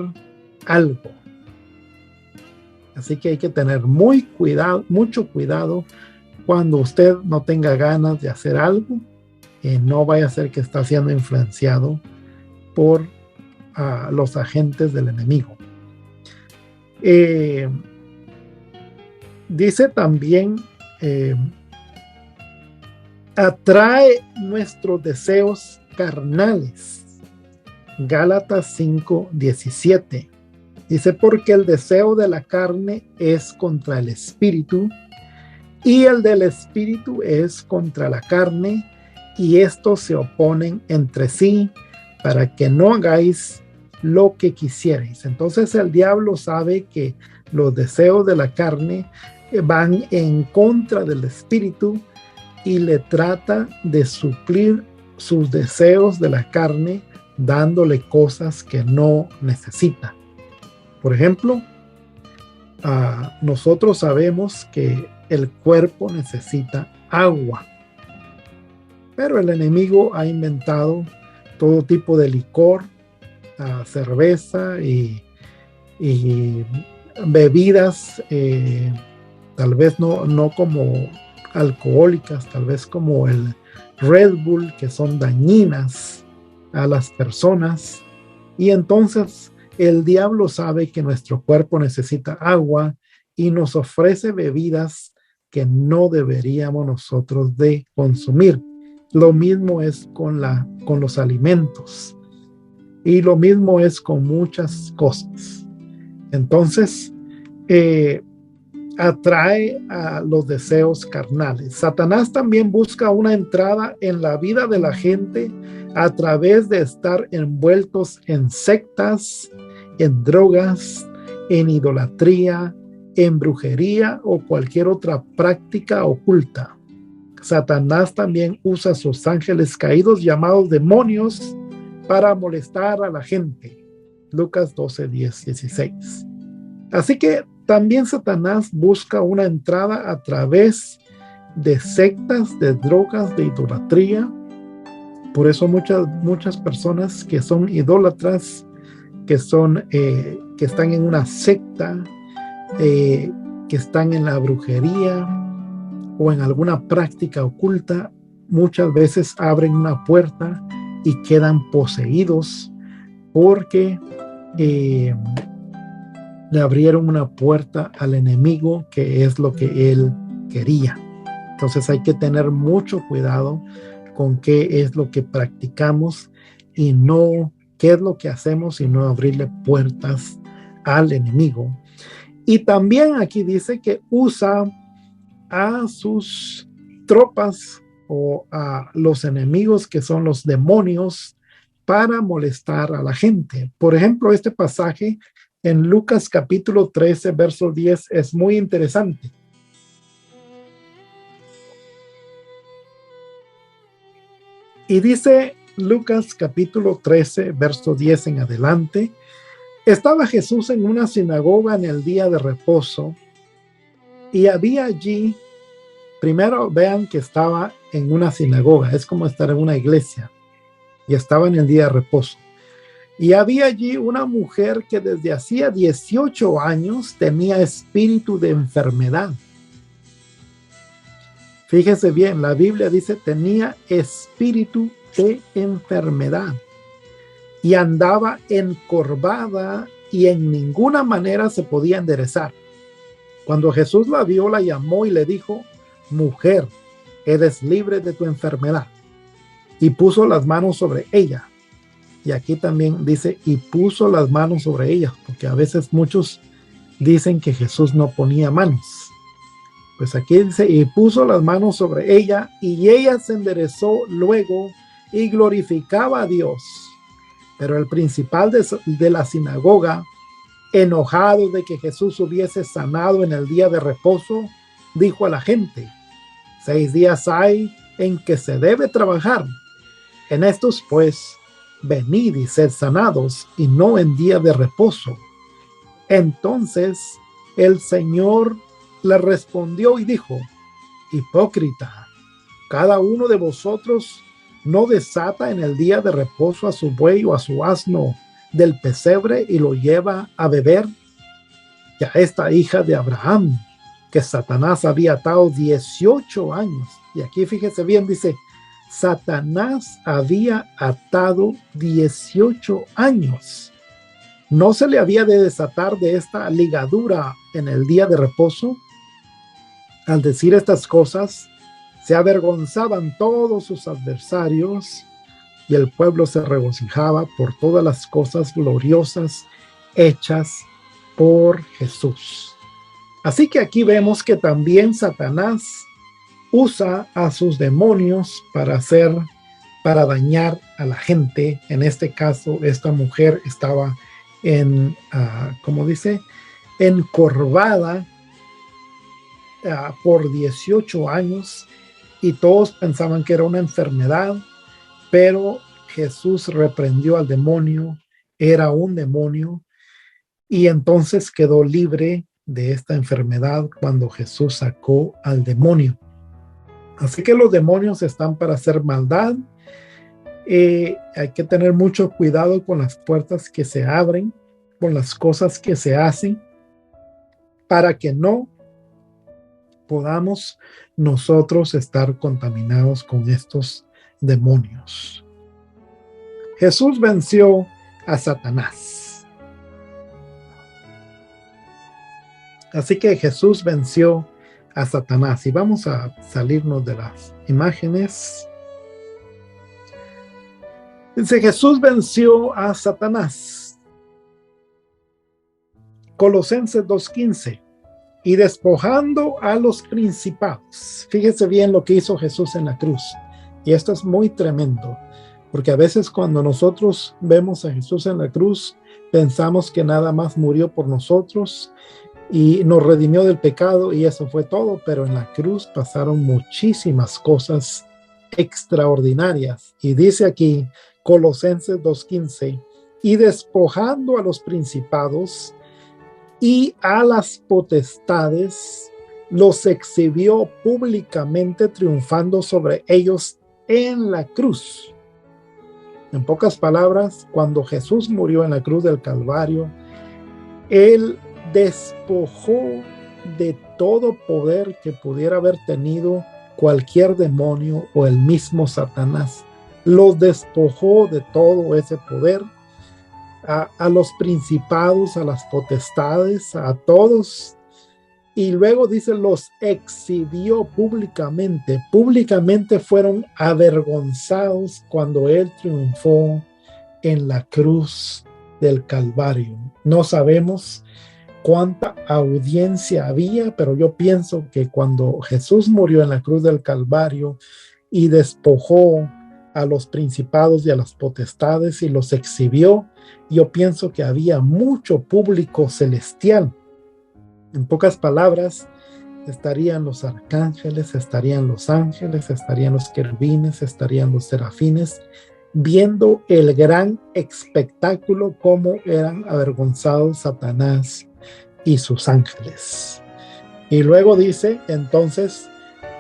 algo. Así que hay que tener mucho cuidado cuando usted no tenga ganas de hacer algo, no vaya a ser que está siendo influenciado por los agentes del enemigo. Dice también, atrae nuestros deseos carnales. Gálatas 5:17. Dice, porque el deseo de la carne es contra el espíritu, y el del espíritu es contra la carne, y estos se oponen entre sí, para que no hagáis lo que quisierais. Entonces el diablo sabe que los deseos de la carne van en contra del espíritu, y le trata de suplir sus deseos de la carne dándole cosas que no necesita. Por ejemplo, nosotros sabemos que el cuerpo necesita agua, pero el enemigo ha inventado todo tipo de licor, cerveza y bebidas, tal vez no como alcohólicas, tal vez como el Red Bull, que son dañinas a las personas. Y entonces el diablo sabe que nuestro cuerpo necesita agua y nos ofrece bebidas que no deberíamos nosotros de consumir. Lo mismo es con los alimentos, y lo mismo es con muchas cosas. Entonces atrae a los deseos carnales. Satanás también busca una entrada en la vida de la gente a través de estar envueltos en sectas, en drogas, en idolatría, en brujería o cualquier otra práctica oculta. Satanás también usa sus ángeles caídos, llamados demonios, para molestar a la gente. Lucas 12:10-16. Así que también Satanás busca una entrada a través de sectas, de drogas, de idolatría. Por eso muchas personas que son idólatras, que están en una secta, que están en la brujería o en alguna práctica oculta, muchas veces abren una puerta y quedan poseídos porque le abrieron una puerta al enemigo, que es lo que él quería. Entonces hay que tener mucho cuidado con qué es lo que practicamos y no qué es lo que hacemos, y no abrirle puertas al enemigo. Y también aquí dice que usa a sus tropas o a los enemigos, que son los demonios, para molestar a la gente. Por ejemplo, este pasaje en Lucas capítulo 13, verso 10 es muy interesante. Y dice Lucas capítulo 13, verso 10 en adelante, Estaba Jesús en una sinagoga en el día de reposo y había allí, primero vean que estaba en una sinagoga, es como estar en una iglesia, y estaba en el día de reposo. Y había allí una mujer que desde hacía 18 años tenía espíritu de enfermedad. Fíjese bien, la Biblia dice tenía espíritu de enfermedad y andaba encorvada y en ninguna manera se podía enderezar. Cuando Jesús la vio, la llamó y le dijo: mujer, eres libre de tu enfermedad. Y puso las manos sobre ella. Y aquí también dice, y puso las manos sobre ella, porque a veces muchos dicen que Jesús no ponía manos. Pues aquí dice, y puso las manos sobre ella, y ella se enderezó luego y glorificaba a Dios. Pero el principal de la sinagoga, enojado de que Jesús hubiese sanado en el día de reposo, dijo a la gente: 6 días hay en que se debe trabajar. En estos, pues, venid y sed sanados, y no en día de reposo. Entonces el Señor le respondió y dijo: hipócrita, cada uno de vosotros no desata en el día de reposo a su buey o a su asno del pesebre y lo lleva a beber. Y a esta hija de Abraham, que Satanás había atado 18 años. Y aquí fíjese bien, dice, Satanás había atado 18 años. ¿No se le había de desatar de esta ligadura en el día de reposo? Al decir estas cosas, se avergonzaban todos sus adversarios y el pueblo se regocijaba por todas las cosas gloriosas hechas por Jesús. Así que aquí vemos que también Satanás usa a sus demonios para dañar a la gente. En este caso, esta mujer estaba como dice, encorvada por 18 años y todos pensaban que era una enfermedad, pero Jesús reprendió al demonio, era un demonio, y entonces quedó libre de esta enfermedad cuando Jesús sacó al demonio. Así que los demonios están para hacer maldad. Hay que tener mucho cuidado con las puertas que se abren, con las cosas que se hacen, para que no podamos nosotros estar contaminados con estos demonios. Jesús venció a Satanás. Así que Jesús venció a Satanás. Y vamos a salirnos de las imágenes. Dice, Jesús venció a Satanás. Colosenses 2:15. Y despojando a los principados. Fíjese bien lo que hizo Jesús en la cruz. Y esto es muy tremendo, porque a veces cuando nosotros vemos a Jesús en la cruz, pensamos que nada más murió por nosotros y nos redimió del pecado y eso fue todo, pero en la cruz pasaron muchísimas cosas extraordinarias. Y dice aquí, Colosenses 2:15, y despojando a los principados y a las potestades, los exhibió públicamente, triunfando sobre ellos en la cruz. En pocas palabras, cuando Jesús murió en la cruz del Calvario, Él despojó de todo poder que pudiera haber tenido cualquier demonio o el mismo Satanás. Los despojó de todo ese poder. A los principados, a las potestades, a todos, y luego dice, los exhibió públicamente. Públicamente fueron avergonzados cuando Él triunfó en la cruz del Calvario. No sabemos cuánta audiencia había, pero yo pienso que cuando Jesús murió en la cruz del Calvario y despojó a los principados y a las potestades y los exhibió, yo pienso que había mucho público celestial. En pocas palabras, estarían los arcángeles, estarían los ángeles, estarían los querubines, estarían los serafines, viendo el gran espectáculo, cómo eran avergonzados Satanás y sus ángeles. Y luego dice entonces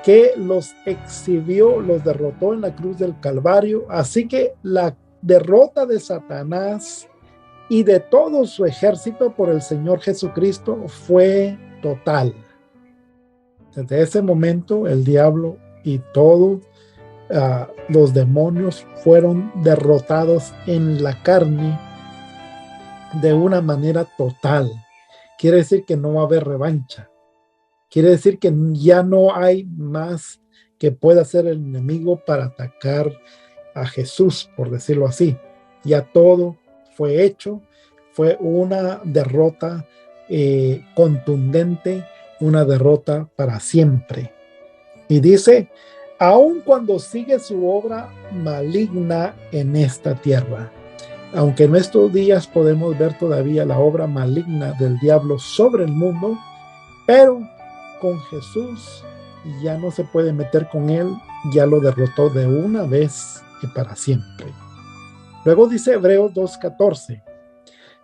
que los exhibió, los derrotó en la cruz del Calvario. Así que la derrota de Satanás y de todo su ejército por el Señor Jesucristo fue total. Desde ese momento el diablo y todos los demonios fueron derrotados en la carne de una manera total. Quiere decir que no va a haber revancha. Quiere decir que ya no hay más que pueda hacer el enemigo para atacar a Jesús, por decirlo así. Ya todo fue hecho, fue una derrota contundente, una derrota para siempre. Y dice, aun cuando sigue su obra maligna en esta tierra, aunque en estos días podemos ver todavía la obra maligna del diablo sobre el mundo, pero con Jesús ya no se puede meter con él, ya lo derrotó de una vez y para siempre. Luego dice Hebreos 2:14,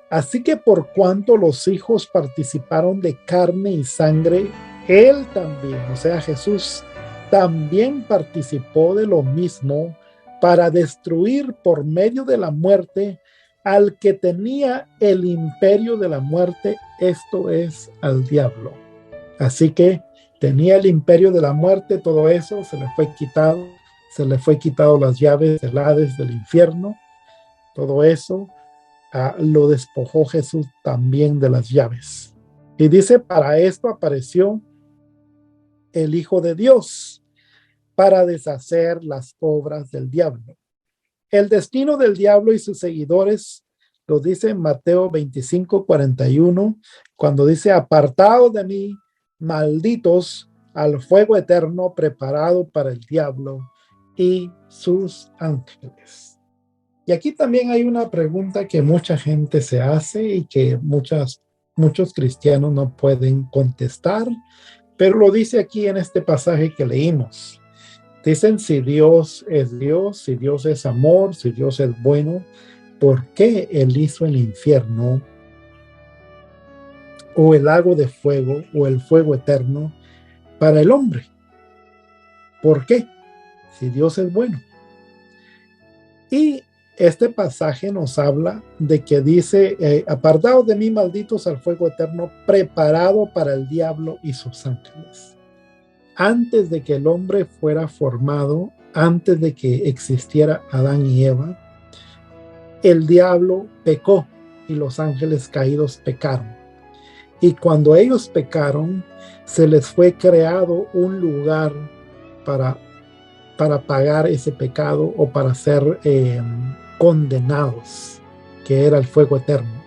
así que por cuanto los hijos participaron de carne y sangre, él también, o sea Jesús, también participó de lo mismo para destruir por medio de la muerte al que tenía el imperio de la muerte, esto es, al diablo. Así que tenía el imperio de la muerte, todo eso se le fue quitado las llaves del Hades, del infierno, todo eso lo despojó Jesús también de las llaves. Y dice, para esto apareció el Hijo de Dios, para deshacer las obras del diablo. El destino del diablo y sus seguidores lo dice en Mateo 25:41, cuando dice, apartados de mí, malditos, al fuego eterno preparado para el diablo y sus ángeles. Y aquí también hay una pregunta que mucha gente se hace y que muchos cristianos no pueden contestar, pero lo dice aquí en este pasaje que leímos. Dicen, si Dios es Dios, si Dios es amor, si Dios es bueno, ¿por qué Él hizo el infierno o el lago de fuego o el fuego eterno para el hombre? ¿Por qué? Si Dios es bueno. Y este pasaje nos habla de que dice, apartados de mí, malditos, al fuego eterno preparado para el diablo y sus ángeles. Antes de que el hombre fuera formado, antes de que existiera Adán y Eva, el diablo pecó y los ángeles caídos pecaron. Y cuando ellos pecaron, se les fue creado un lugar para pagar ese pecado o para ser condenados, que era el fuego eterno.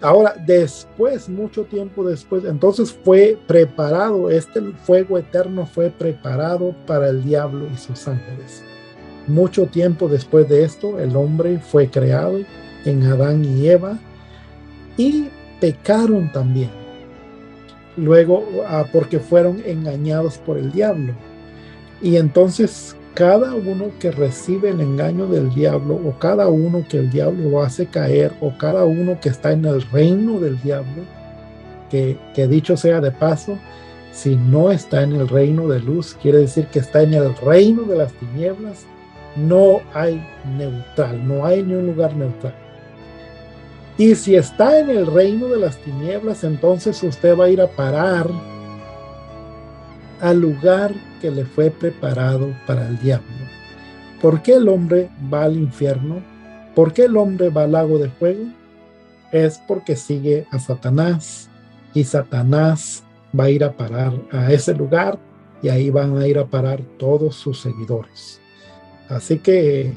Ahora, después, mucho tiempo después, entonces fue preparado, este fuego eterno fue preparado para el diablo y sus ángeles. Mucho tiempo después de esto, el hombre fue creado en Adán y Eva y pecaron también. Luego, porque fueron engañados por el diablo. Y entonces cada uno que recibe el engaño del diablo, o cada uno que el diablo lo hace caer, o cada uno que está en el reino del diablo, que dicho sea de paso, si no está en el reino de luz, quiere decir que está en el reino de las tinieblas. No hay neutral, no hay ni un lugar neutral. Y si está en el reino de las tinieblas, entonces usted va a ir a parar al lugar que le fue preparado para el diablo. ¿Por qué el hombre va al infierno? ¿Por qué el hombre va al lago de fuego? Es porque sigue a Satanás, y Satanás va a ir a parar a ese lugar, y ahí van a ir a parar todos sus seguidores. Así que,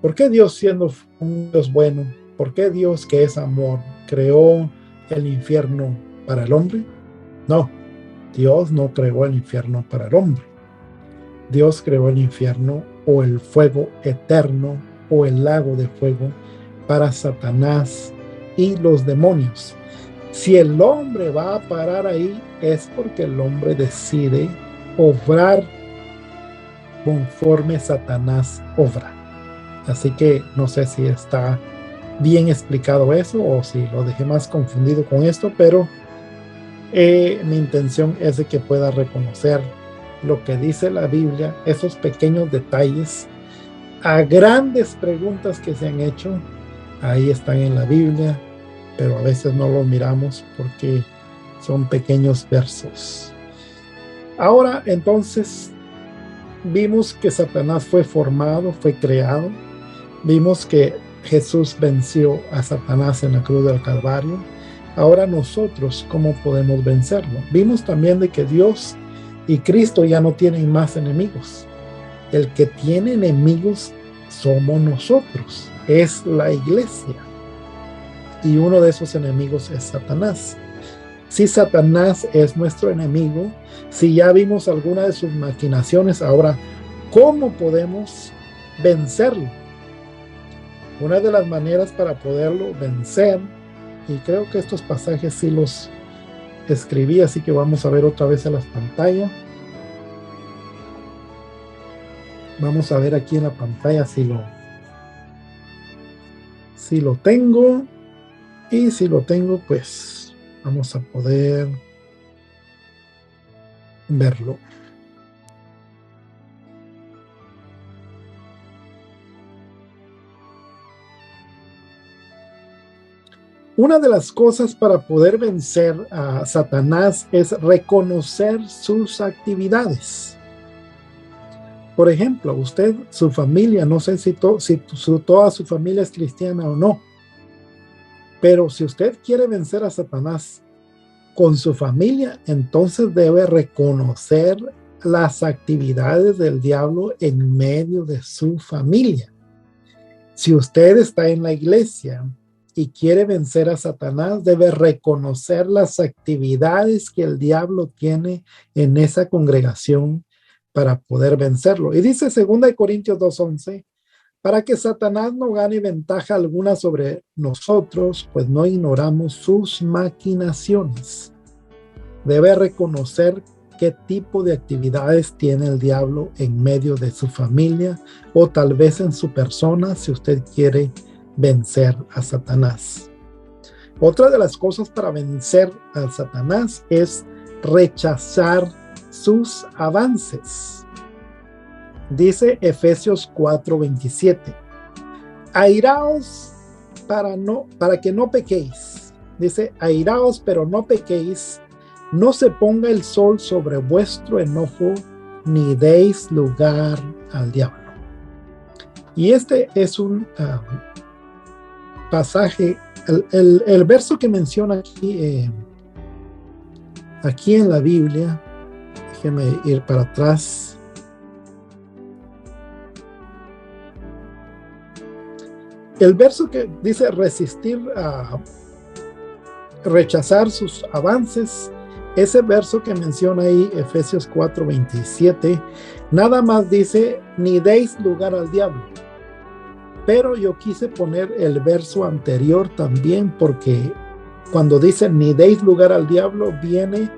¿por qué Dios, siendo un Dios bueno, por qué Dios, que es amor, creó el infierno para el hombre? No, Dios no creó el infierno para el hombre. Dios creó el infierno o el fuego eterno o el lago de fuego para Satanás y los demonios. Si el hombre va a parar ahí, es porque el hombre decide obrar conforme Satanás obra. Así que no sé si está bien explicado eso o si lo dejé más confundido con esto, pero mi intención es de que pueda reconocer lo que dice la Biblia, esos pequeños detalles, a grandes preguntas que se han hecho, ahí están en la Biblia, pero a veces no los miramos porque son pequeños versos. Ahora, entonces, vimos que Satanás fue formado, fue creado. Vimos que Jesús venció a Satanás en la cruz del Calvario. Ahora nosotros, ¿cómo podemos vencerlo? Vimos también de que Dios y Cristo ya no tienen más enemigos. El que tiene enemigos somos nosotros, es la iglesia. Y uno de esos enemigos es Satanás. Si Satanás es nuestro enemigo, si ya vimos alguna de sus maquinaciones, ahora, ¿cómo podemos vencerlo? Una de las maneras para poderlo vencer, y creo que estos pasajes sí los escribí, así que vamos a ver otra vez en las pantallas. Vamos a ver aquí en la pantalla si lo tengo. Y si lo tengo, pues vamos a poder verlo. Una de las cosas para poder vencer a Satanás es reconocer sus actividades. Por ejemplo, usted, su familia, no sé si toda su familia es cristiana o no, pero si usted quiere vencer a Satanás con su familia, entonces debe reconocer las actividades del diablo en medio de su familia. Si usted está en la iglesia y quiere vencer a Satanás, debe reconocer las actividades que el diablo tiene en esa congregación para poder vencerlo. Y dice 2 Corintios 2:11, para que Satanás no gane ventaja alguna sobre nosotros, pues no ignoramos sus maquinaciones. Debe reconocer qué tipo de actividades tiene el diablo en medio de su familia o tal vez en su persona si usted quiere vencer a Satanás. Otra de las cosas para vencer a Satanás es rechazar sus avances. Dice Efesios 4:27, airaos para que no pequéis. Dice, airaos pero no pequéis, no se ponga el sol sobre vuestro enojo, ni deis lugar al diablo. Y este es un pasaje, el verso que menciona aquí en la Biblia, déjeme ir para atrás. El verso que dice rechazar sus avances, ese verso que menciona ahí, Efesios 4:27, nada más dice, ni deis lugar al diablo. Pero yo quise poner el verso anterior también, porque cuando dice ni deis lugar al diablo, viene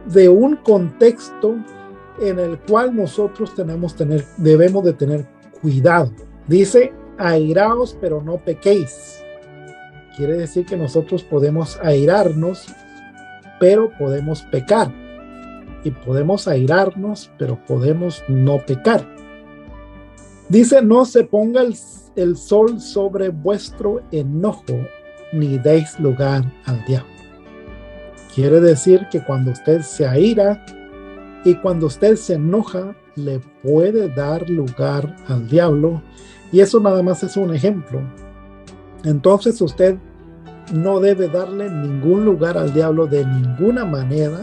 de un contexto en el cual nosotros debemos de tener cuidado. Dice, airaos, pero no pequéis. Quiere decir que nosotros podemos airarnos, pero podemos pecar. Y podemos airarnos, pero podemos no pecar. Dice, no se ponga el sol sobre vuestro enojo, ni deis lugar al diablo. Quiere decir que cuando usted se aira y cuando usted se enoja, le puede dar lugar al diablo. Y eso nada más es un ejemplo. Entonces usted no debe darle ningún lugar al diablo de ninguna manera.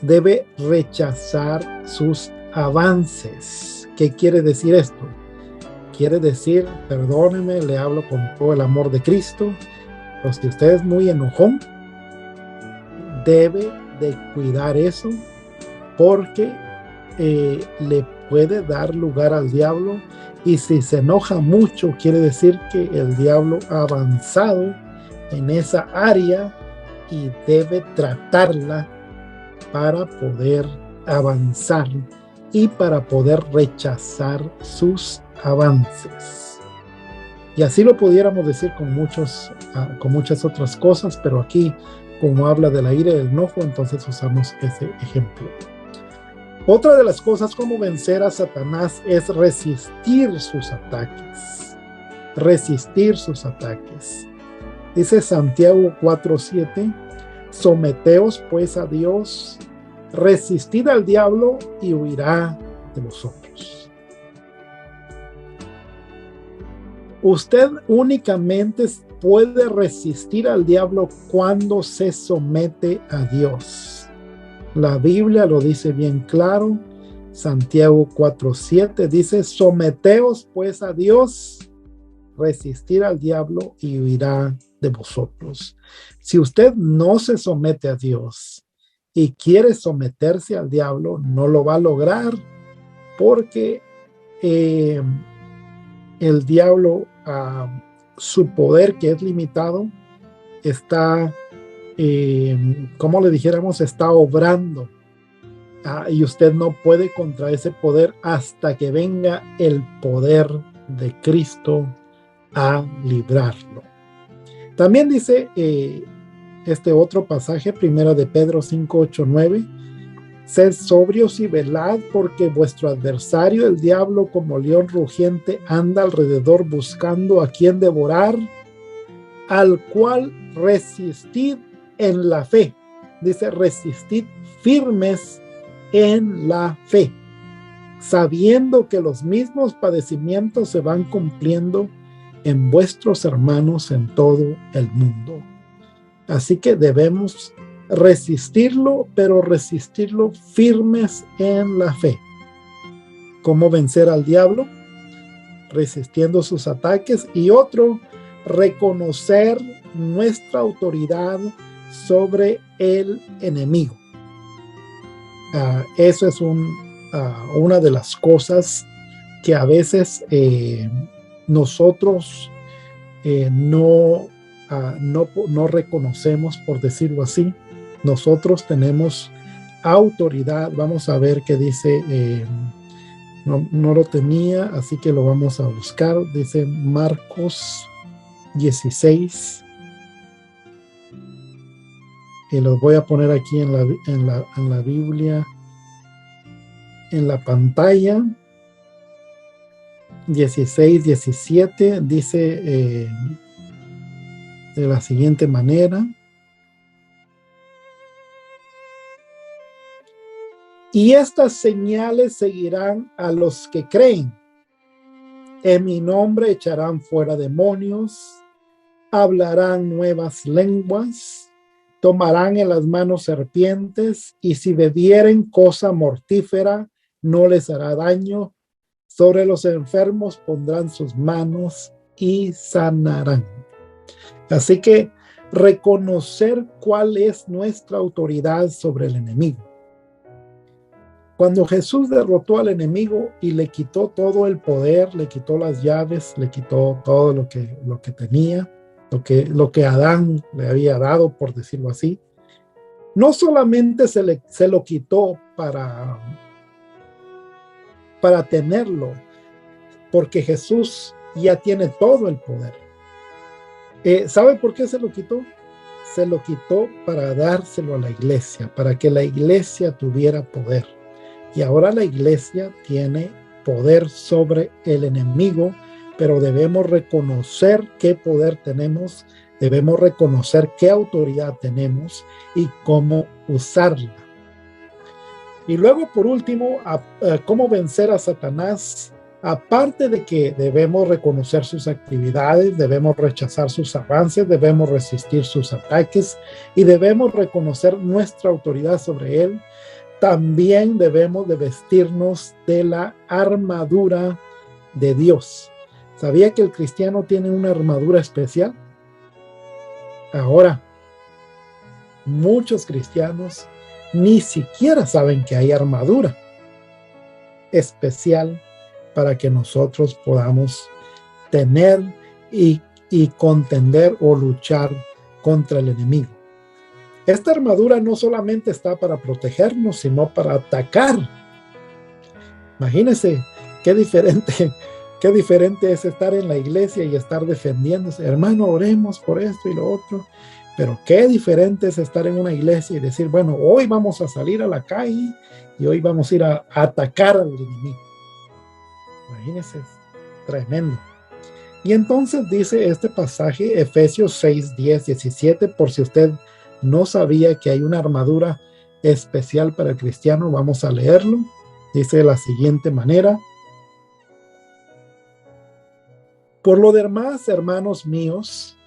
Debe rechazar sus avances. ¿Qué quiere decir esto? Quiere decir, perdóneme, le hablo con todo el amor de Cristo, pero si usted es muy enojón, debe de cuidar eso, porque le puede dar lugar al diablo, y si se enoja mucho, quiere decir que el diablo ha avanzado en esa área y debe tratarla para poder avanzar y para poder rechazar sus avances. Y así lo pudiéramos decir con muchas otras cosas, pero aquí, como habla de la ira y del enojo, entonces usamos ese ejemplo. Otra de las cosas como vencer a Satanás es resistir sus ataques. Resistir sus ataques. Dice Santiago 4:7, someteos pues a Dios, resistid al diablo y huirá de vosotros. Usted únicamente puede resistir al diablo cuando se somete a Dios. La Biblia lo dice bien claro. Santiago 4:7 dice, someteos pues a Dios, resistir al diablo y huirá de vosotros. Si usted no se somete a Dios y quiere someterse al diablo, no lo va a lograr, porque el diablo, su poder, que es limitado, está, como le dijéramos, está obrando. Y usted no puede contra ese poder hasta que venga el poder de Cristo a librarlo. También dice este otro pasaje, 1 de Pedro 5, 8, 9, sed sobrios y velad, porque vuestro adversario, el diablo, como león rugiente, anda alrededor buscando a quien devorar, al cual resistid en la fe. Dice, resistid firmes en la fe, sabiendo que los mismos padecimientos se van cumpliendo en vuestros hermanos en todo el mundo. Así que debemos resistirlo, pero resistirlo firmes en la fe. ¿Cómo vencer al diablo? Resistiendo sus ataques. Y otro, reconocer nuestra autoridad sobre el enemigo. Eso es una de las cosas que a veces nosotros no reconocemos, por decirlo así. Nosotros tenemos autoridad. Vamos a ver qué dice. No lo tenía, así que lo vamos a buscar. Dice Marcos 16. Y los voy a poner aquí en la Biblia, en la pantalla. 16, 17 dice de la siguiente manera. Y estas señales seguirán a los que creen. En mi nombre echarán fuera demonios, hablarán nuevas lenguas, tomarán en las manos serpientes, y si bebieren cosa mortífera, no les hará daño. Sobre los enfermos pondrán sus manos y sanarán. Así que reconocer cuál es nuestra autoridad sobre el enemigo. Cuando Jesús derrotó al enemigo y le quitó todo el poder, le quitó las llaves, le quitó todo lo que tenía, lo que Adán le había dado, por decirlo así, no solamente se lo quitó para tenerlo, porque Jesús ya tiene todo el poder. ¿Sabe por qué se lo quitó? Se lo quitó para dárselo a la iglesia, para que la iglesia tuviera poder. Y ahora la iglesia tiene poder sobre el enemigo, pero debemos reconocer qué poder tenemos, debemos reconocer qué autoridad tenemos y cómo usarla. Y luego, por último, cómo vencer a Satanás. Aparte de que debemos reconocer sus actividades, debemos rechazar sus avances, debemos resistir sus ataques y debemos reconocer nuestra autoridad sobre él, también debemos de vestirnos de la armadura de Dios. ¿Sabía que el cristiano tiene una armadura especial? Ahora, muchos cristianos ni siquiera saben que hay armadura especial para que nosotros podamos tener y contender o luchar contra el enemigo. Esta armadura no solamente está para protegernos, sino para atacar. Imagínense qué Qué diferente es estar en la iglesia y estar defendiéndose. Hermano, oremos por esto y lo otro. Pero qué diferente es estar en una iglesia y decir, bueno, hoy vamos a salir a la calle y hoy vamos a ir a atacar al enemigo. Imagínense, es tremendo. Y entonces dice este pasaje, Efesios 6, 10, 17, por si usted no sabía que hay una armadura especial para el cristiano, vamos a leerlo. Dice de la siguiente manera: por lo demás, hermanos míos,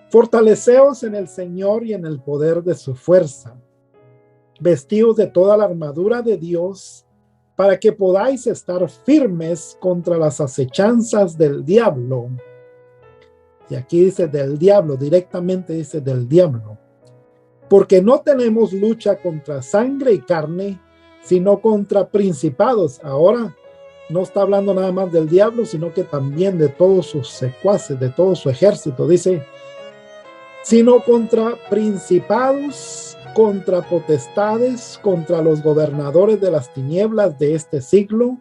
fortaleceos en el Señor y en el poder de su fuerza, vestidos de toda la armadura de Dios, para que podáis estar firmes contra las acechanzas del diablo. Y aquí dice del diablo, directamente dice del diablo. Porque no tenemos lucha contra sangre y carne, sino contra principados. Ahora no está hablando nada más del diablo, sino que también de todos sus secuaces, de todo su ejército. Dice, sino contra principados, contra potestades, contra los gobernadores de las tinieblas de este siglo,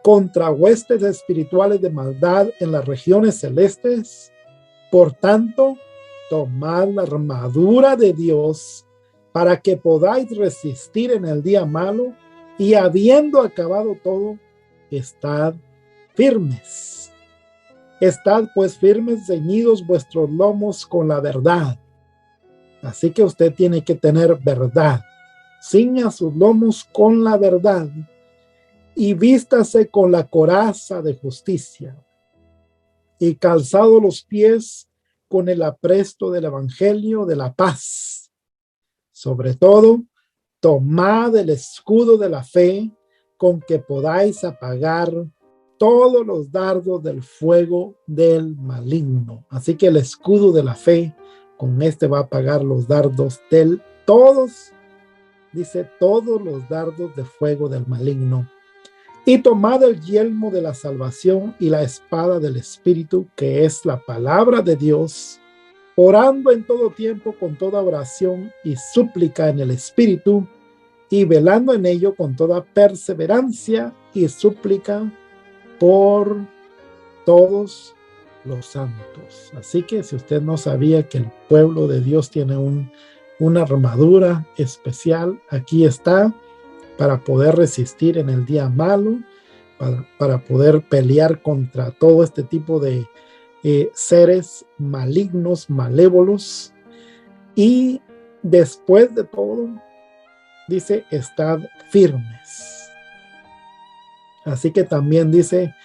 contra huestes espirituales de maldad en las regiones celestes. Por tanto, tomad la armadura de Dios para que podáis resistir en el día malo, y habiendo acabado todo, estad firmes. Estad pues firmes, ceñidos vuestros lomos con la verdad. Así que usted tiene que tener verdad. Ciña sus lomos con la verdad y vístase con la coraza de justicia, y calzado los pies con el apresto del evangelio de la paz. Sobre todo, tomad el escudo de la fe, con que podáis apagar todos los dardos del fuego del maligno. Así que el escudo de la fe, con este va a apagar los dardos todos los dardos de fuego del maligno. Y tomad el yelmo de la salvación y la espada del Espíritu, que es la palabra de Dios, orando en todo tiempo con toda oración y súplica en el Espíritu, y velando en ello con toda perseverancia y súplica por todos los santos. Así que si usted no sabía que el pueblo de Dios tiene una armadura especial, aquí está, para poder resistir en el día malo, para poder pelear contra todo este tipo de seres malignos, malévolos. Y después de todo, dice, estad firmes. Así que también dice,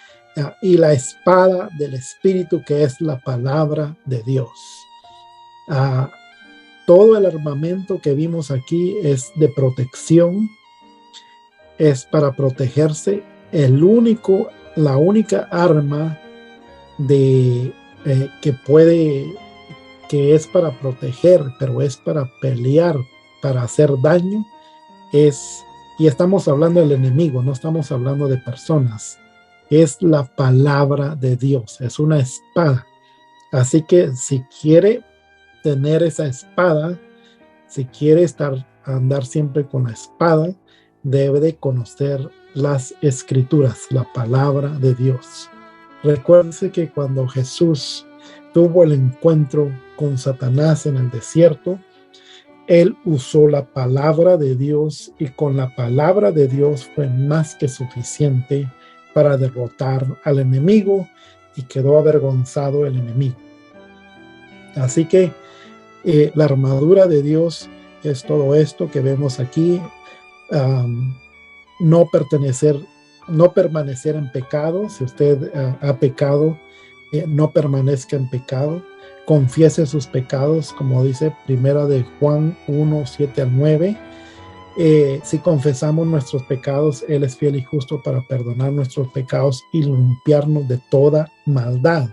y la espada del Espíritu, que es la palabra de Dios. Todo el armamento que vimos aquí es de protección, es para protegerse. La única arma que es para proteger, pero es para pelear, para hacer daño, y estamos hablando del enemigo, no estamos hablando de personas, es la palabra de Dios, es una espada. Así que si quiere tener esa espada, si quiere andar siempre con la espada, debe de conocer las escrituras, la palabra de Dios. Recuérdense que cuando Jesús tuvo el encuentro con Satanás en el desierto, él usó la palabra de Dios, y con la palabra de Dios fue más que suficiente para derrotar al enemigo, y quedó avergonzado el enemigo. Así que la armadura de Dios es todo esto que vemos aquí. No permanecer en pecado. Si usted ha pecado, no permanezca en pecado. Confiese sus pecados, como dice Primera de Juan 1, 7 al 9. Si confesamos nuestros pecados, Él es fiel y justo para perdonar nuestros pecados y limpiarnos de toda maldad.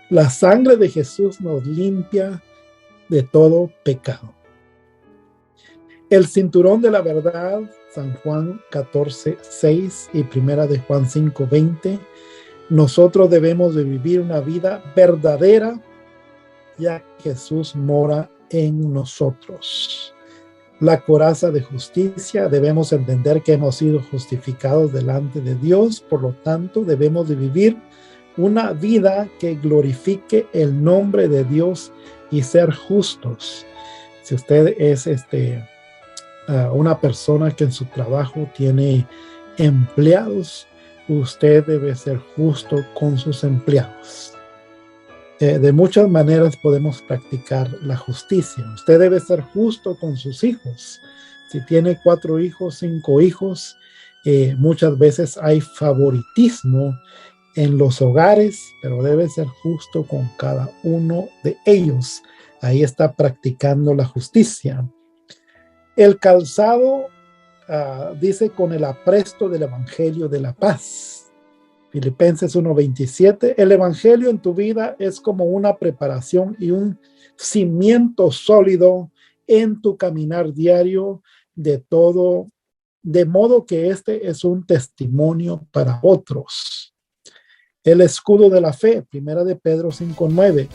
La sangre de Jesús nos limpia de todo pecado. El cinturón de la verdad, San Juan 14, 6 y Primera de Juan 5, 20. Nosotros debemos de vivir una vida verdadera, ya que Jesús mora en nosotros. La coraza de justicia, debemos entender que hemos sido justificados delante de Dios, por lo tanto debemos de vivir una vida que glorifique el nombre de Dios y ser justos. Si usted es una persona que en su trabajo tiene empleados, usted debe ser justo con sus empleados. De muchas maneras podemos practicar la justicia. Usted debe ser justo con sus hijos. Si tiene 4 hijos, 5 hijos, muchas veces hay favoritismo en los hogares, pero debe ser justo con cada uno de ellos. Ahí está practicando la justicia. El calzado, dice, con el apresto del evangelio de la paz. Filipenses 1:27, el evangelio en tu vida es como una preparación y un cimiento sólido en tu caminar diario de todo, de modo que este es un testimonio para otros. El escudo de la fe, 1 de Pedro 5:9,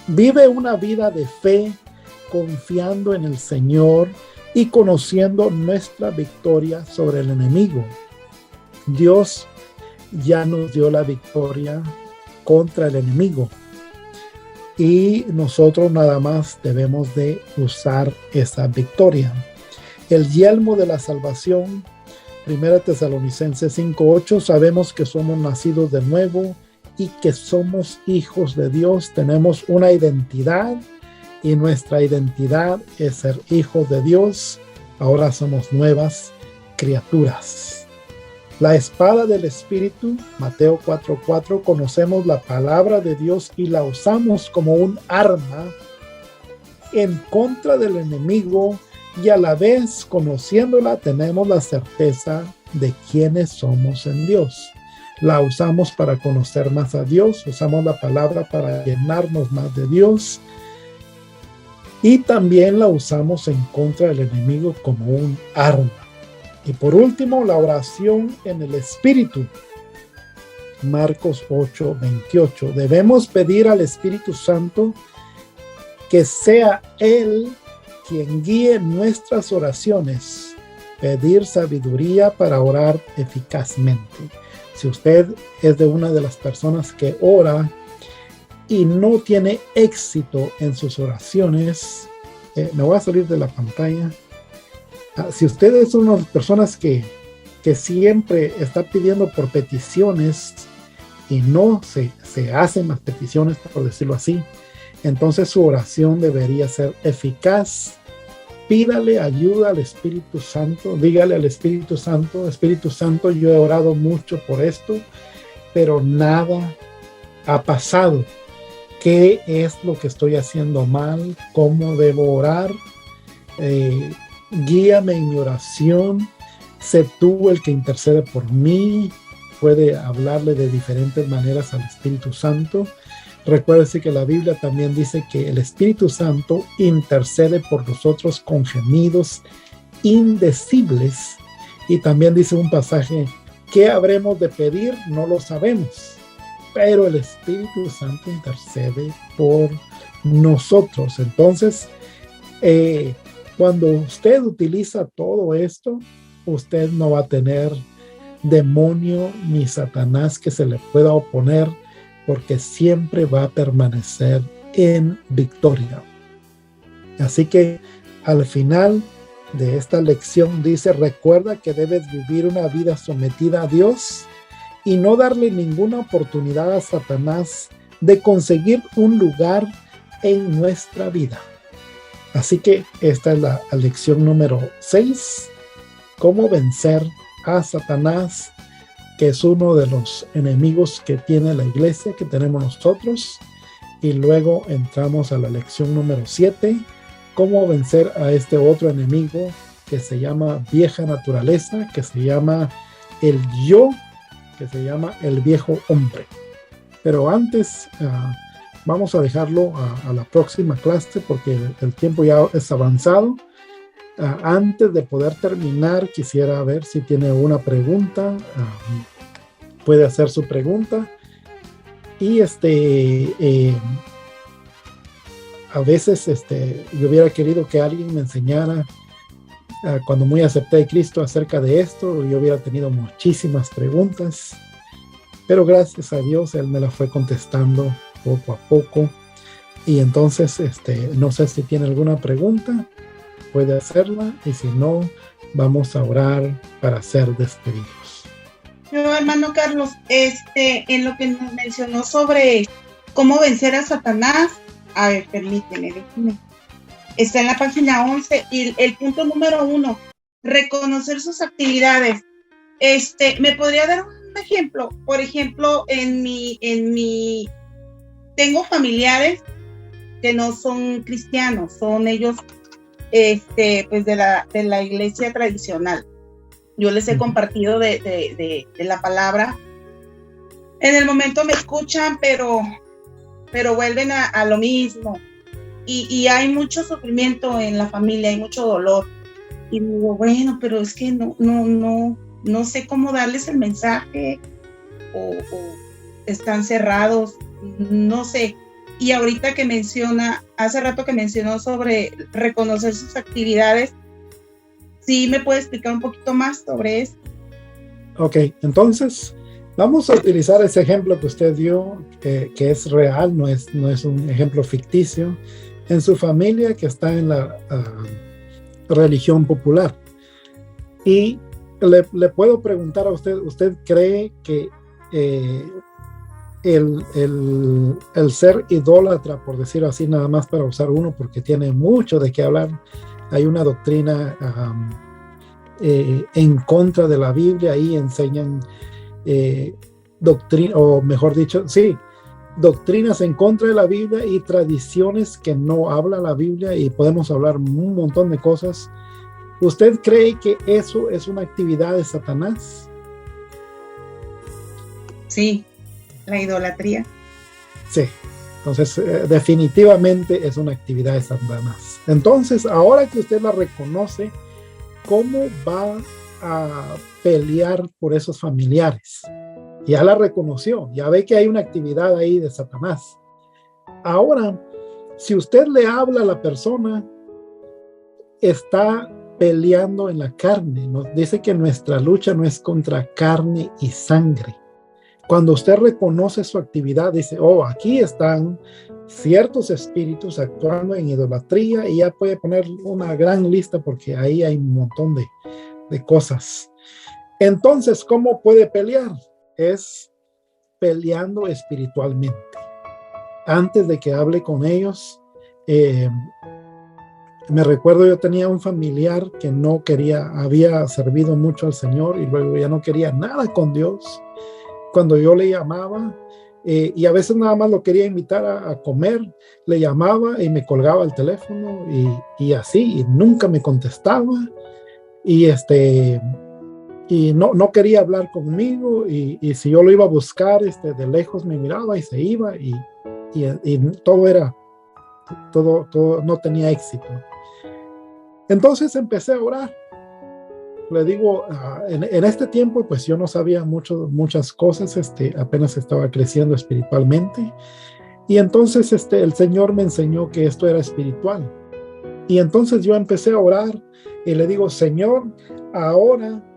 vive una vida de fe confiando en el Señor y conociendo nuestra victoria sobre el enemigo. Dios ya nos dio la victoria contra el enemigo y nosotros nada más debemos de usar esa victoria. El yelmo de la salvación, 1 Tesalonicenses 5:8, sabemos que somos nacidos de nuevo y que somos hijos de Dios, tenemos una identidad y nuestra identidad es ser hijos de Dios. Ahora somos nuevas criaturas. La espada del Espíritu, Mateo 4:4, conocemos la palabra de Dios y la usamos como un arma en contra del enemigo y a la vez, conociéndola, tenemos la certeza de quiénes somos en Dios. La usamos para conocer más a Dios, usamos la palabra para llenarnos más de Dios y también la usamos en contra del enemigo como un arma. Y por último, la oración en el Espíritu. Marcos 8:28. Debemos pedir al Espíritu Santo que sea Él quien guíe nuestras oraciones. Pedir sabiduría para orar eficazmente. Si usted es de una de las personas que ora y no tiene éxito en sus oraciones, me voy a salir de la pantalla. Si usted es una de las personas que siempre está pidiendo por peticiones y no se hacen las peticiones, por decirlo así, entonces su oración debería ser eficaz. Pídale ayuda al Espíritu Santo, dígale al Espíritu Santo, yo he orado mucho por esto, pero nada ha pasado. ¿Qué es lo que estoy haciendo mal? ¿Cómo debo orar? Guíame en mi oración, sé tú el que intercede por mí. Puede hablarle de diferentes maneras al Espíritu Santo. Recuérdese que la Biblia también dice que el Espíritu Santo intercede por nosotros con gemidos indecibles. Y también dice un pasaje, ¿qué habremos de pedir? No lo sabemos, pero el Espíritu Santo intercede por nosotros. Entonces, cuando usted utiliza todo esto, usted no va a tener demonio ni Satanás que se le pueda oponer, porque siempre va a permanecer en victoria. Así que al final de esta lección dice, recuerda que debes vivir una vida sometida a Dios y no darle ninguna oportunidad a Satanás de conseguir un lugar en nuestra vida. Así que esta es la lección número 6, cómo vencer a Satanás, que es uno de los enemigos que tiene la iglesia, que tenemos nosotros. Y luego entramos a la lección número 7, cómo vencer a este otro enemigo que se llama vieja naturaleza, que se llama el yo, que se llama el viejo hombre. Pero antes, vamos a dejarlo a la próxima clase porque el tiempo ya es avanzado. Antes de poder terminar, quisiera ver si tiene una pregunta. Puede hacer su pregunta. Y a veces yo hubiera querido que alguien me enseñara cuando muy acepté a Cristo acerca de esto, yo hubiera tenido muchísimas preguntas, pero gracias a Dios Él me las fue contestando poco a poco. Y entonces, no sé si tiene alguna pregunta, puede hacerla, y si no, vamos a orar para ser despedidos. Yo, hermano Carlos, en lo que nos mencionó sobre cómo vencer a Satanás, a ver, déjeme. Está en la página 11 y el punto número 1, reconocer sus actividades. ¿Me podría dar un ejemplo? Por ejemplo, tengo familiares que no son cristianos, son ellos, pues de la iglesia tradicional. Yo les he compartido de la palabra. En el momento me escuchan, pero vuelven a lo mismo. Y hay mucho sufrimiento en la familia, hay mucho dolor. Y digo, bueno, pero es que no sé cómo darles el mensaje, o están cerrados, no sé. Y ahorita hace rato que mencionó sobre reconocer sus actividades, ¿sí me puede explicar un poquito más sobre eso? Ok, entonces vamos a utilizar ese ejemplo que usted dio, que es real, no es un ejemplo ficticio, en su familia que está en la religión popular. Y le puedo preguntar a usted, ¿usted cree que el ser idólatra, por decirlo así, nada más para usar uno, porque tiene mucho de qué hablar, hay una doctrina en contra de la Biblia, ahí enseñan doctrina, o mejor dicho, sí, doctrinas en contra de la Biblia y tradiciones que no habla la Biblia, y podemos hablar un montón de cosas. ¿Usted cree que eso es una actividad de Satanás? Sí, la idolatría. Sí, entonces definitivamente es una actividad de Satanás. Entonces, ahora que usted la reconoce, ¿cómo va a pelear por esos familiares? Ya la reconoció, ya ve que hay una actividad ahí de Satanás. Ahora, si usted le habla a la persona, está peleando en la carne. Nos dice que nuestra lucha no es contra carne y sangre. Cuando usted reconoce su actividad, dice, oh, aquí están ciertos espíritus actuando en idolatría, y ya puede poner una gran lista porque ahí hay un montón de cosas. Entonces, ¿cómo puede pelear? Es peleando espiritualmente. Antes de que hable con ellos, me recuerdo, yo tenía un familiar que no quería, había servido mucho al Señor y luego ya no quería nada con Dios. Cuando yo le llamaba, y a veces nada más lo quería invitar a comer, le llamaba y me colgaba el teléfono y así, y nunca me contestaba, y y no quería hablar conmigo, y si yo lo iba a buscar, de lejos me miraba y se iba, y todo no tenía éxito. Entonces empecé a orar. Le digo, en este tiempo, pues yo no sabía muchas cosas, apenas estaba creciendo espiritualmente, y entonces el Señor me enseñó que esto era espiritual. Y entonces yo empecé a orar y le digo, Señor, ahora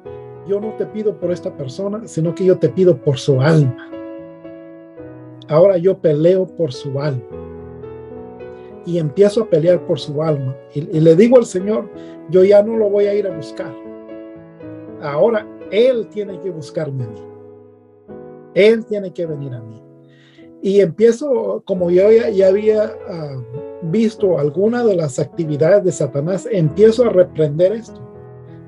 yo no te pido por esta persona, sino que yo te pido por su alma. Ahora yo peleo por su alma. Y empiezo a pelear por su alma. Y le digo al Señor, yo ya no lo voy a ir a buscar. Ahora Él tiene que buscarme a mí. Él tiene que venir a mí. Y empiezo, como yo ya había visto alguna de las actividades de Satanás, empiezo a reprender esto.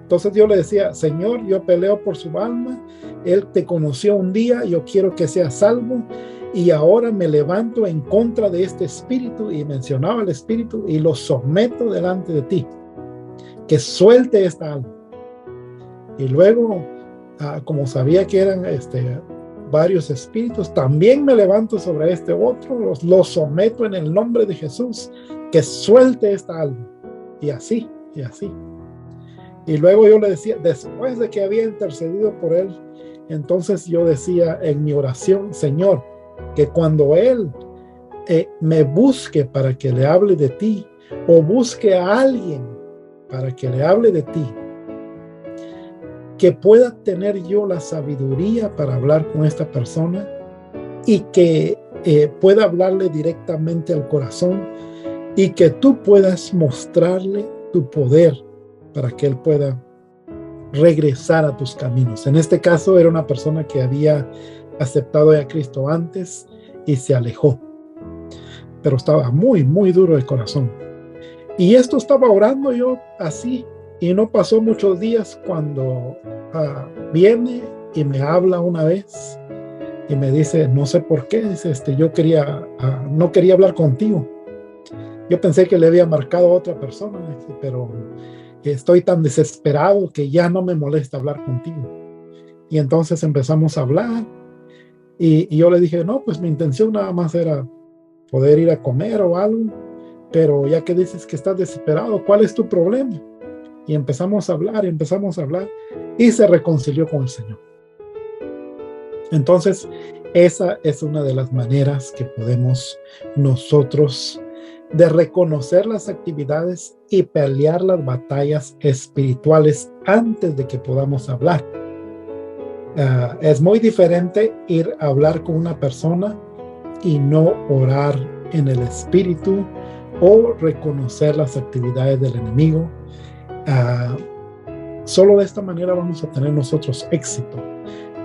Entonces yo le decía, Señor, yo peleo por su alma, Él te conoció un día, yo quiero que sea salvo, y ahora me levanto en contra de este espíritu, y mencionaba el espíritu, y lo someto delante de ti, que suelte esta alma. Y luego, como sabía que eran varios espíritus, también me levanto sobre este otro, los someto en el nombre de Jesús, que suelte esta alma. Y así, y así. Y luego yo le decía, después de que había intercedido por él, entonces yo decía en mi oración, Señor, que cuando él me busque para que le hable de ti, o busque a alguien para que le hable de ti, que pueda tener yo la sabiduría para hablar con esta persona y que pueda hablarle directamente al corazón y que tú puedas mostrarle tu poder para que él pueda regresar a tus caminos. En este caso era una persona que había aceptado a Cristo antes y se alejó, pero estaba muy, muy duro el corazón. Y esto estaba orando yo así, y no pasó muchos días cuando viene y me habla una vez y me dice, no sé por qué, dice, yo no quería hablar contigo. Yo pensé que le había marcado a otra persona, pero estoy tan desesperado que ya no me molesta hablar contigo. Y entonces empezamos a hablar y yo le dije, no, pues mi intención nada más era poder ir a comer o algo, pero ya que dices que estás desesperado, ¿cuál es tu problema? Y empezamos a hablar y se reconcilió con el Señor. Entonces, esa es una de las maneras que podemos nosotros de reconocer las actividades y pelear las batallas espirituales antes de que podamos hablar. Es muy diferente ir a hablar con una persona y no orar en el espíritu o reconocer las actividades del enemigo. Solo de esta manera vamos a tener nosotros éxito.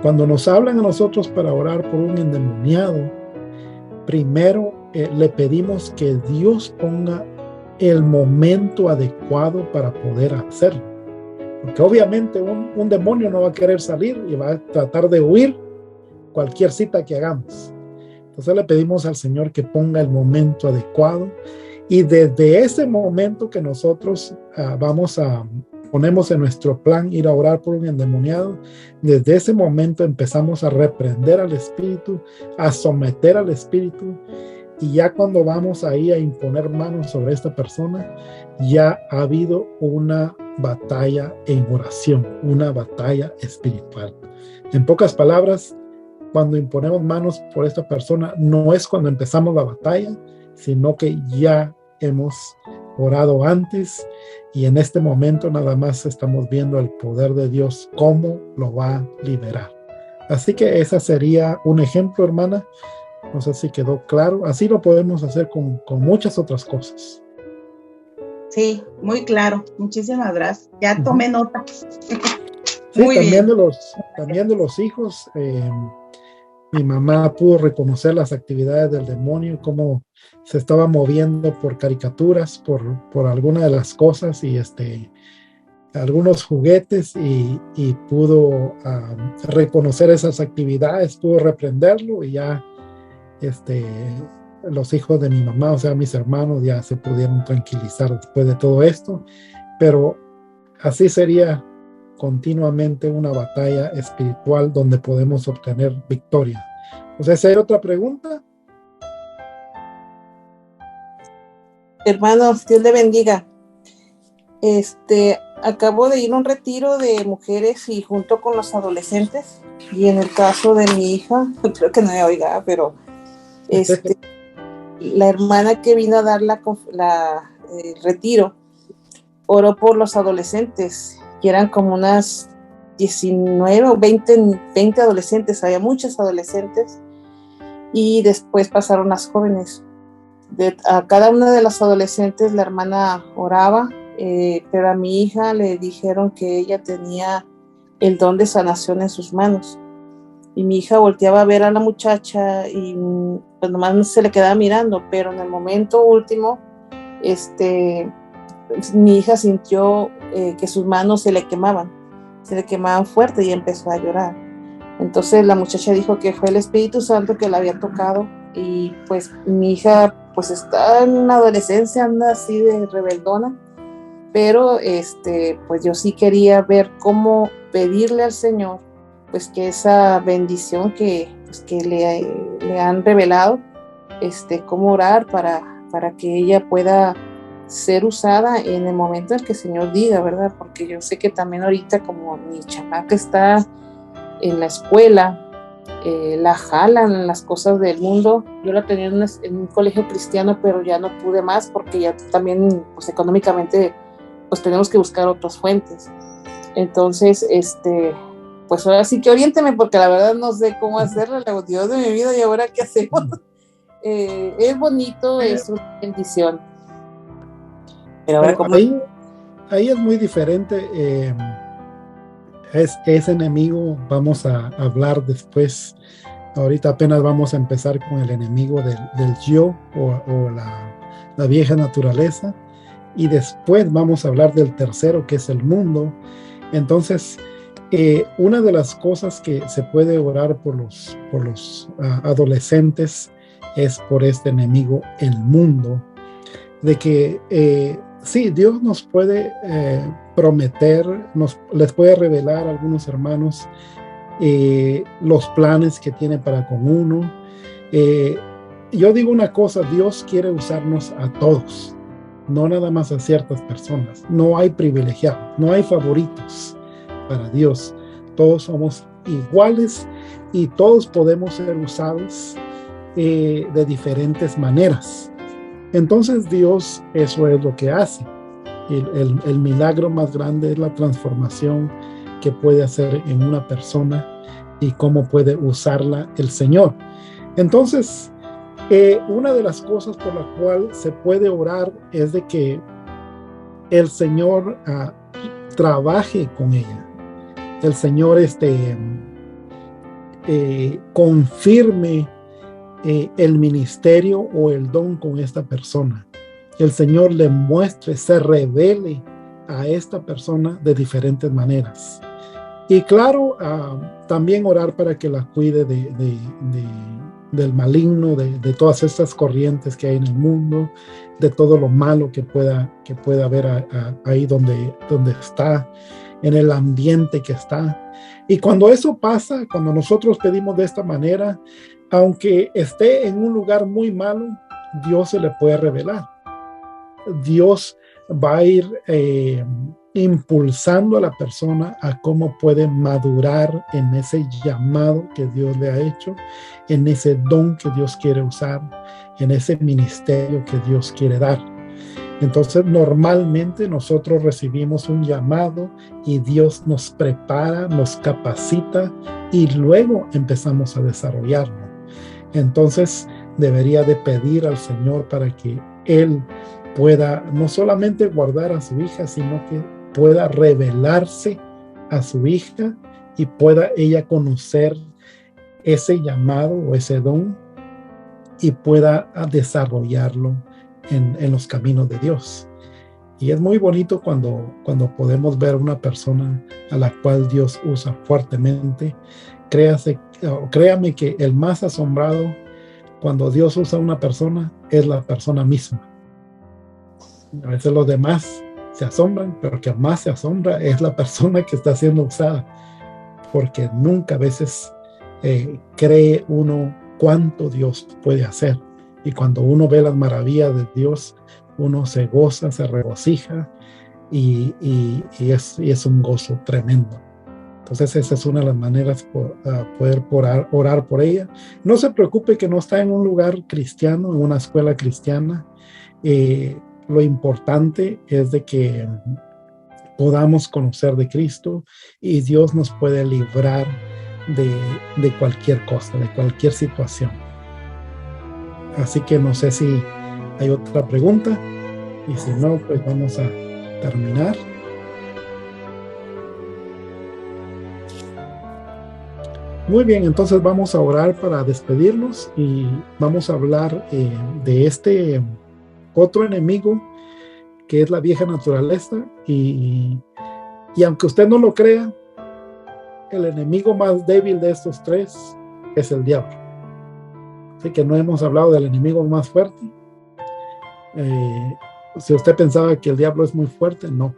Cuando nos hablan a nosotros para orar por un endemoniado, primero le pedimos que Dios ponga el momento adecuado para poder hacerlo. Porque obviamente un demonio no va a querer salir y va a tratar de huir cualquier cita que hagamos. Entonces le pedimos al Señor que ponga el momento adecuado y desde ese momento que nosotros ponemos en nuestro plan ir a orar por un endemoniado, desde ese momento empezamos a reprender al espíritu, a someter al espíritu, y ya cuando vamos ahí a imponer manos sobre esta persona, ya ha habido una batalla en oración, una batalla espiritual. En pocas palabras, cuando imponemos manos por esta persona, no es cuando empezamos la batalla, sino que ya hemos orado antes y en este momento nada más estamos viendo el poder de Dios, cómo lo va a liberar. Así que ese sería un ejemplo, hermana. No sé si quedó claro. Así lo podemos hacer con muchas otras cosas. Sí, muy claro. Muchísimas gracias. Ya tomé nota. Sí, muy también bien. También de los hijos. Mi mamá pudo reconocer las actividades del demonio, cómo se estaba moviendo por caricaturas, por alguna de las cosas y algunos juguetes y pudo reconocer esas actividades, pudo reprenderlo y ya los hijos de mi mamá, o sea, mis hermanos ya se pudieron tranquilizar después de todo esto, pero así sería continuamente una batalla espiritual donde podemos obtener victoria. O sea, ¿si hay otra pregunta? Hermanos, Dios le bendiga. Acabo de ir a un retiro de mujeres y junto con los adolescentes, y en el caso de mi hija, creo que no me oiga, pero la hermana que vino a dar el retiro oró por los adolescentes, que eran como unas 19 o 20 adolescentes, había muchos adolescentes, y después pasaron las jóvenes. A cada una de las adolescentes la hermana oraba, pero a mi hija le dijeron que ella tenía el don de sanación en sus manos. Y mi hija volteaba a ver a la muchacha y pues nomás se le quedaba mirando, pero en el momento último, mi hija sintió que sus manos se le quemaban fuerte y empezó a llorar. Entonces la muchacha dijo que fue el Espíritu Santo que la había tocado y pues mi hija pues está en la adolescencia, anda así de rebeldona, pero pues yo sí quería ver cómo pedirle al Señor pues que esa bendición que le han revelado, cómo orar para que ella pueda ser usada en el momento en que el Señor diga, ¿verdad? Porque yo sé que también ahorita como mi chamaca está en la escuela, la jalan en las cosas del mundo. Yo la tenía en un colegio cristiano, pero ya no pude más porque ya también pues económicamente pues tenemos que buscar otras fuentes. Entonces, pues ahora sí que oriénteme, porque la verdad no sé cómo hacerlo, Dios de mi vida, y ahora qué hacemos. Es bonito, es una bendición. Pero ahora, ¿cómo? Ahí es muy diferente. Ese enemigo, vamos a hablar después. Ahorita apenas vamos a empezar con el enemigo del yo o la vieja naturaleza, y después vamos a hablar del tercero, que es el mundo. Entonces, una de las cosas que se puede orar por los adolescentes es por este enemigo, el mundo, de que sí, Dios nos puede prometer, les puede revelar a algunos hermanos los planes que tiene para con uno. Yo digo una cosa, Dios quiere usarnos a todos, no nada más a ciertas personas. No hay privilegiados, no hay favoritos para Dios. Todos somos iguales y todos podemos ser usados de diferentes maneras. Entonces Dios, eso es lo que hace. El milagro más grande es la transformación que puede hacer en una persona y cómo puede usarla el Señor. Entonces, una de las cosas por la cual se puede orar es de que el Señor trabaje con ella. El Señor confirme el ministerio o el don con esta persona. El Señor le muestre, se revele a esta persona de diferentes maneras. Y claro, también orar para que la cuide del maligno, de todas estas corrientes que hay en el mundo, de todo lo malo que pueda haber ahí donde está, en el ambiente que está. Y cuando eso pasa, cuando nosotros pedimos de esta manera, aunque esté en un lugar muy malo, Dios se le puede revelar. Dios va a ir impulsando a la persona a cómo puede madurar en ese llamado que Dios le ha hecho, en ese don que Dios quiere usar, en ese ministerio que Dios quiere dar. Entonces, normalmente nosotros recibimos un llamado y Dios nos prepara, nos capacita y luego empezamos a desarrollarlo. Entonces, debería de pedir al Señor para que Él pueda no solamente guardar a su hija, sino que pueda revelarse a su hija y pueda ella conocer ese llamado o ese don y pueda desarrollarlo en los caminos de Dios. Y es muy bonito cuando podemos ver una persona a la cual Dios usa fuertemente. Créame que el más asombrado cuando Dios usa a una persona es la persona misma. A veces los demás se asombran, pero que más se asombra es la persona que está siendo usada, porque nunca a veces cree uno cuánto Dios puede hacer. Y cuando uno ve las maravillas de Dios, uno se goza, se regocija y es un gozo tremendo. Entonces esa es una de las maneras para poder orar por ella. No se preocupe que no está en un lugar cristiano, en una escuela cristiana. Lo importante es de que podamos conocer de Cristo y Dios nos puede librar de cualquier cosa, de cualquier situación. Así que no sé si hay otra pregunta y si no, pues vamos a terminar. Muy bien, entonces vamos a orar para despedirnos y vamos a hablar de este otro enemigo que es la vieja naturaleza y aunque usted no lo crea, el enemigo más débil de estos tres es el diablo. Así que no hemos hablado del enemigo más fuerte. Si usted pensaba que el diablo es muy fuerte, no.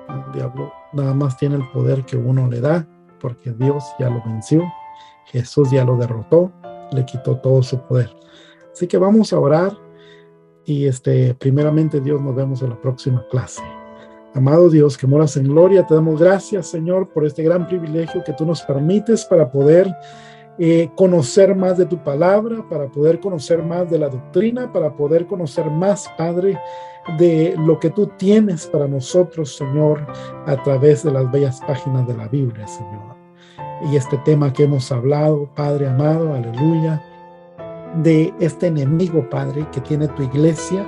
El diablo nada más tiene el poder que uno le da, porque Dios ya lo venció. Jesús ya lo derrotó, le quitó todo su poder. Así que vamos a orar y primeramente Dios, nos vemos en la próxima clase. Amado Dios, que moras en gloria, te damos gracias, Señor, por este gran privilegio que tú nos permites para poder conocer más de tu palabra, para poder conocer más de la doctrina, para poder conocer más, Padre, de lo que tú tienes para nosotros, Señor, a través de las bellas páginas de la Biblia, Señor. Y este tema que hemos hablado, Padre amado, aleluya, de este enemigo, Padre, que tiene tu iglesia,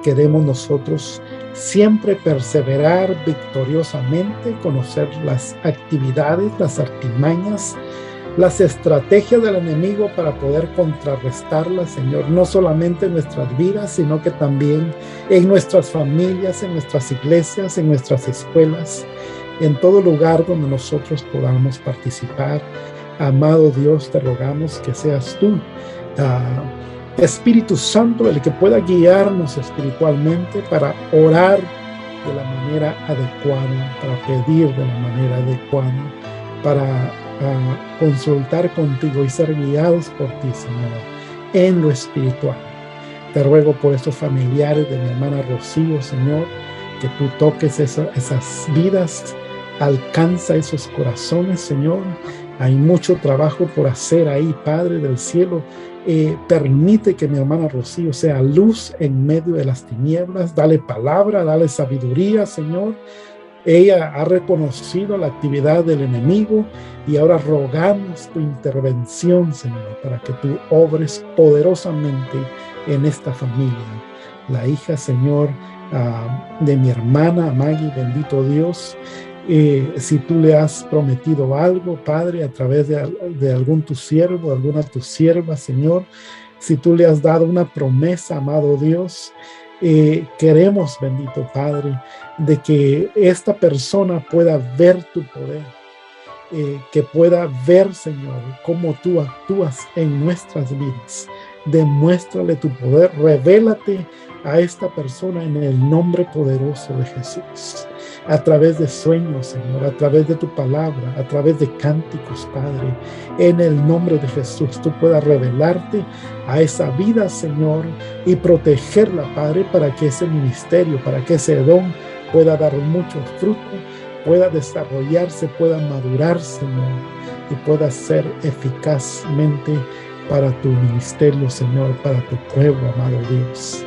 queremos nosotros siempre perseverar victoriosamente, conocer las actividades, las artimañas, las estrategias del enemigo para poder contrarrestarlas, Señor, no solamente en nuestras vidas, sino que también en nuestras familias, en nuestras iglesias, en nuestras escuelas, en todo lugar donde nosotros podamos participar. Amado Dios, te rogamos que seas tú, Espíritu Santo, el que pueda guiarnos espiritualmente para orar de la manera adecuada, para pedir de la manera adecuada, para consultar contigo y ser guiados por ti, Señor, en lo espiritual. Te ruego por estos familiares de mi hermana Rocío, Señor, que tú toques esas vidas, alcanza esos corazones, Señor. Hay mucho trabajo por hacer ahí, Padre del cielo. Permite que mi hermana Rocío sea luz en medio de las tinieblas. Dale palabra, dale sabiduría, Señor. Ella ha reconocido la actividad del enemigo y ahora rogamos tu intervención, Señor, para que tú obres poderosamente en esta familia. La hija, Señor, de mi hermana Maggie, bendito Dios. Si tú le has prometido algo, Padre, a través de algún tu siervo, alguna tu sierva, Señor, si tú le has dado una promesa, amado Dios, queremos, bendito Padre, de que esta persona pueda ver tu poder, que pueda ver, Señor, cómo tú actúas en nuestras vidas. Demuéstrale tu poder, revélate a esta persona en el nombre poderoso de Jesús, a través de sueños, Señor, a través de tu palabra, a través de cánticos, Padre, en el nombre de Jesús, tú puedas revelarte a esa vida, Señor, y protegerla, Padre, para que ese ministerio, para que ese don pueda dar mucho fruto, pueda desarrollarse, pueda madurar, Señor, y pueda ser eficazmente para tu ministerio, Señor, para tu pueblo, amado Dios.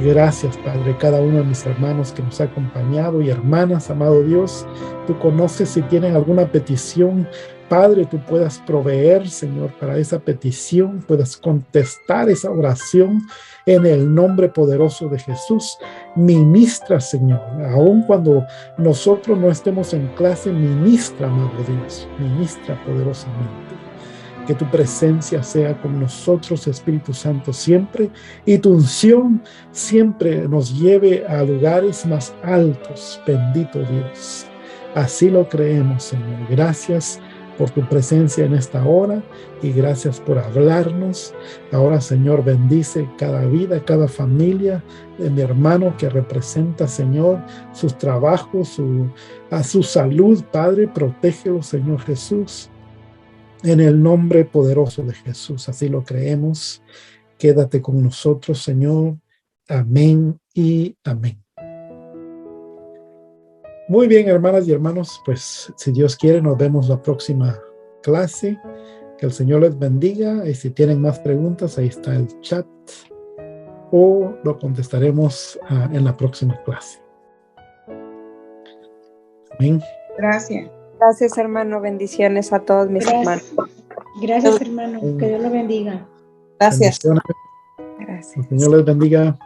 Gracias, Padre, cada uno de mis hermanos que nos ha acompañado y hermanas, amado Dios, tú conoces si tienen alguna petición, Padre, tú puedas proveer, Señor, para esa petición, puedas contestar esa oración en el nombre poderoso de Jesús. Ministra, Señor, aun cuando nosotros no estemos en clase, ministra, amado Dios, ministra poderosamente. Que tu presencia sea con nosotros, Espíritu Santo, siempre, y tu unción siempre nos lleve a lugares más altos, bendito Dios. Así lo creemos, Señor. Gracias por tu presencia en esta hora y gracias por hablarnos. Ahora, Señor, bendice cada vida, cada familia de mi hermano que representa, Señor, sus trabajos, a su salud, Padre, protégelo, Señor Jesús. En el nombre poderoso de Jesús, así lo creemos. Quédate con nosotros, Señor. Amén y amén. Muy bien, hermanas y hermanos, pues si Dios quiere, nos vemos la próxima clase. Que el Señor les bendiga. Y si tienen más preguntas, ahí está el chat. O lo contestaremos en la próxima clase. Amén. Gracias. Gracias, hermano. Bendiciones a todos mis hermanos. Gracias, hermano. Que Dios lo bendiga. Gracias. Bendiciones. Gracias. El Señor les bendiga.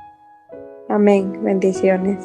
Amén. Bendiciones.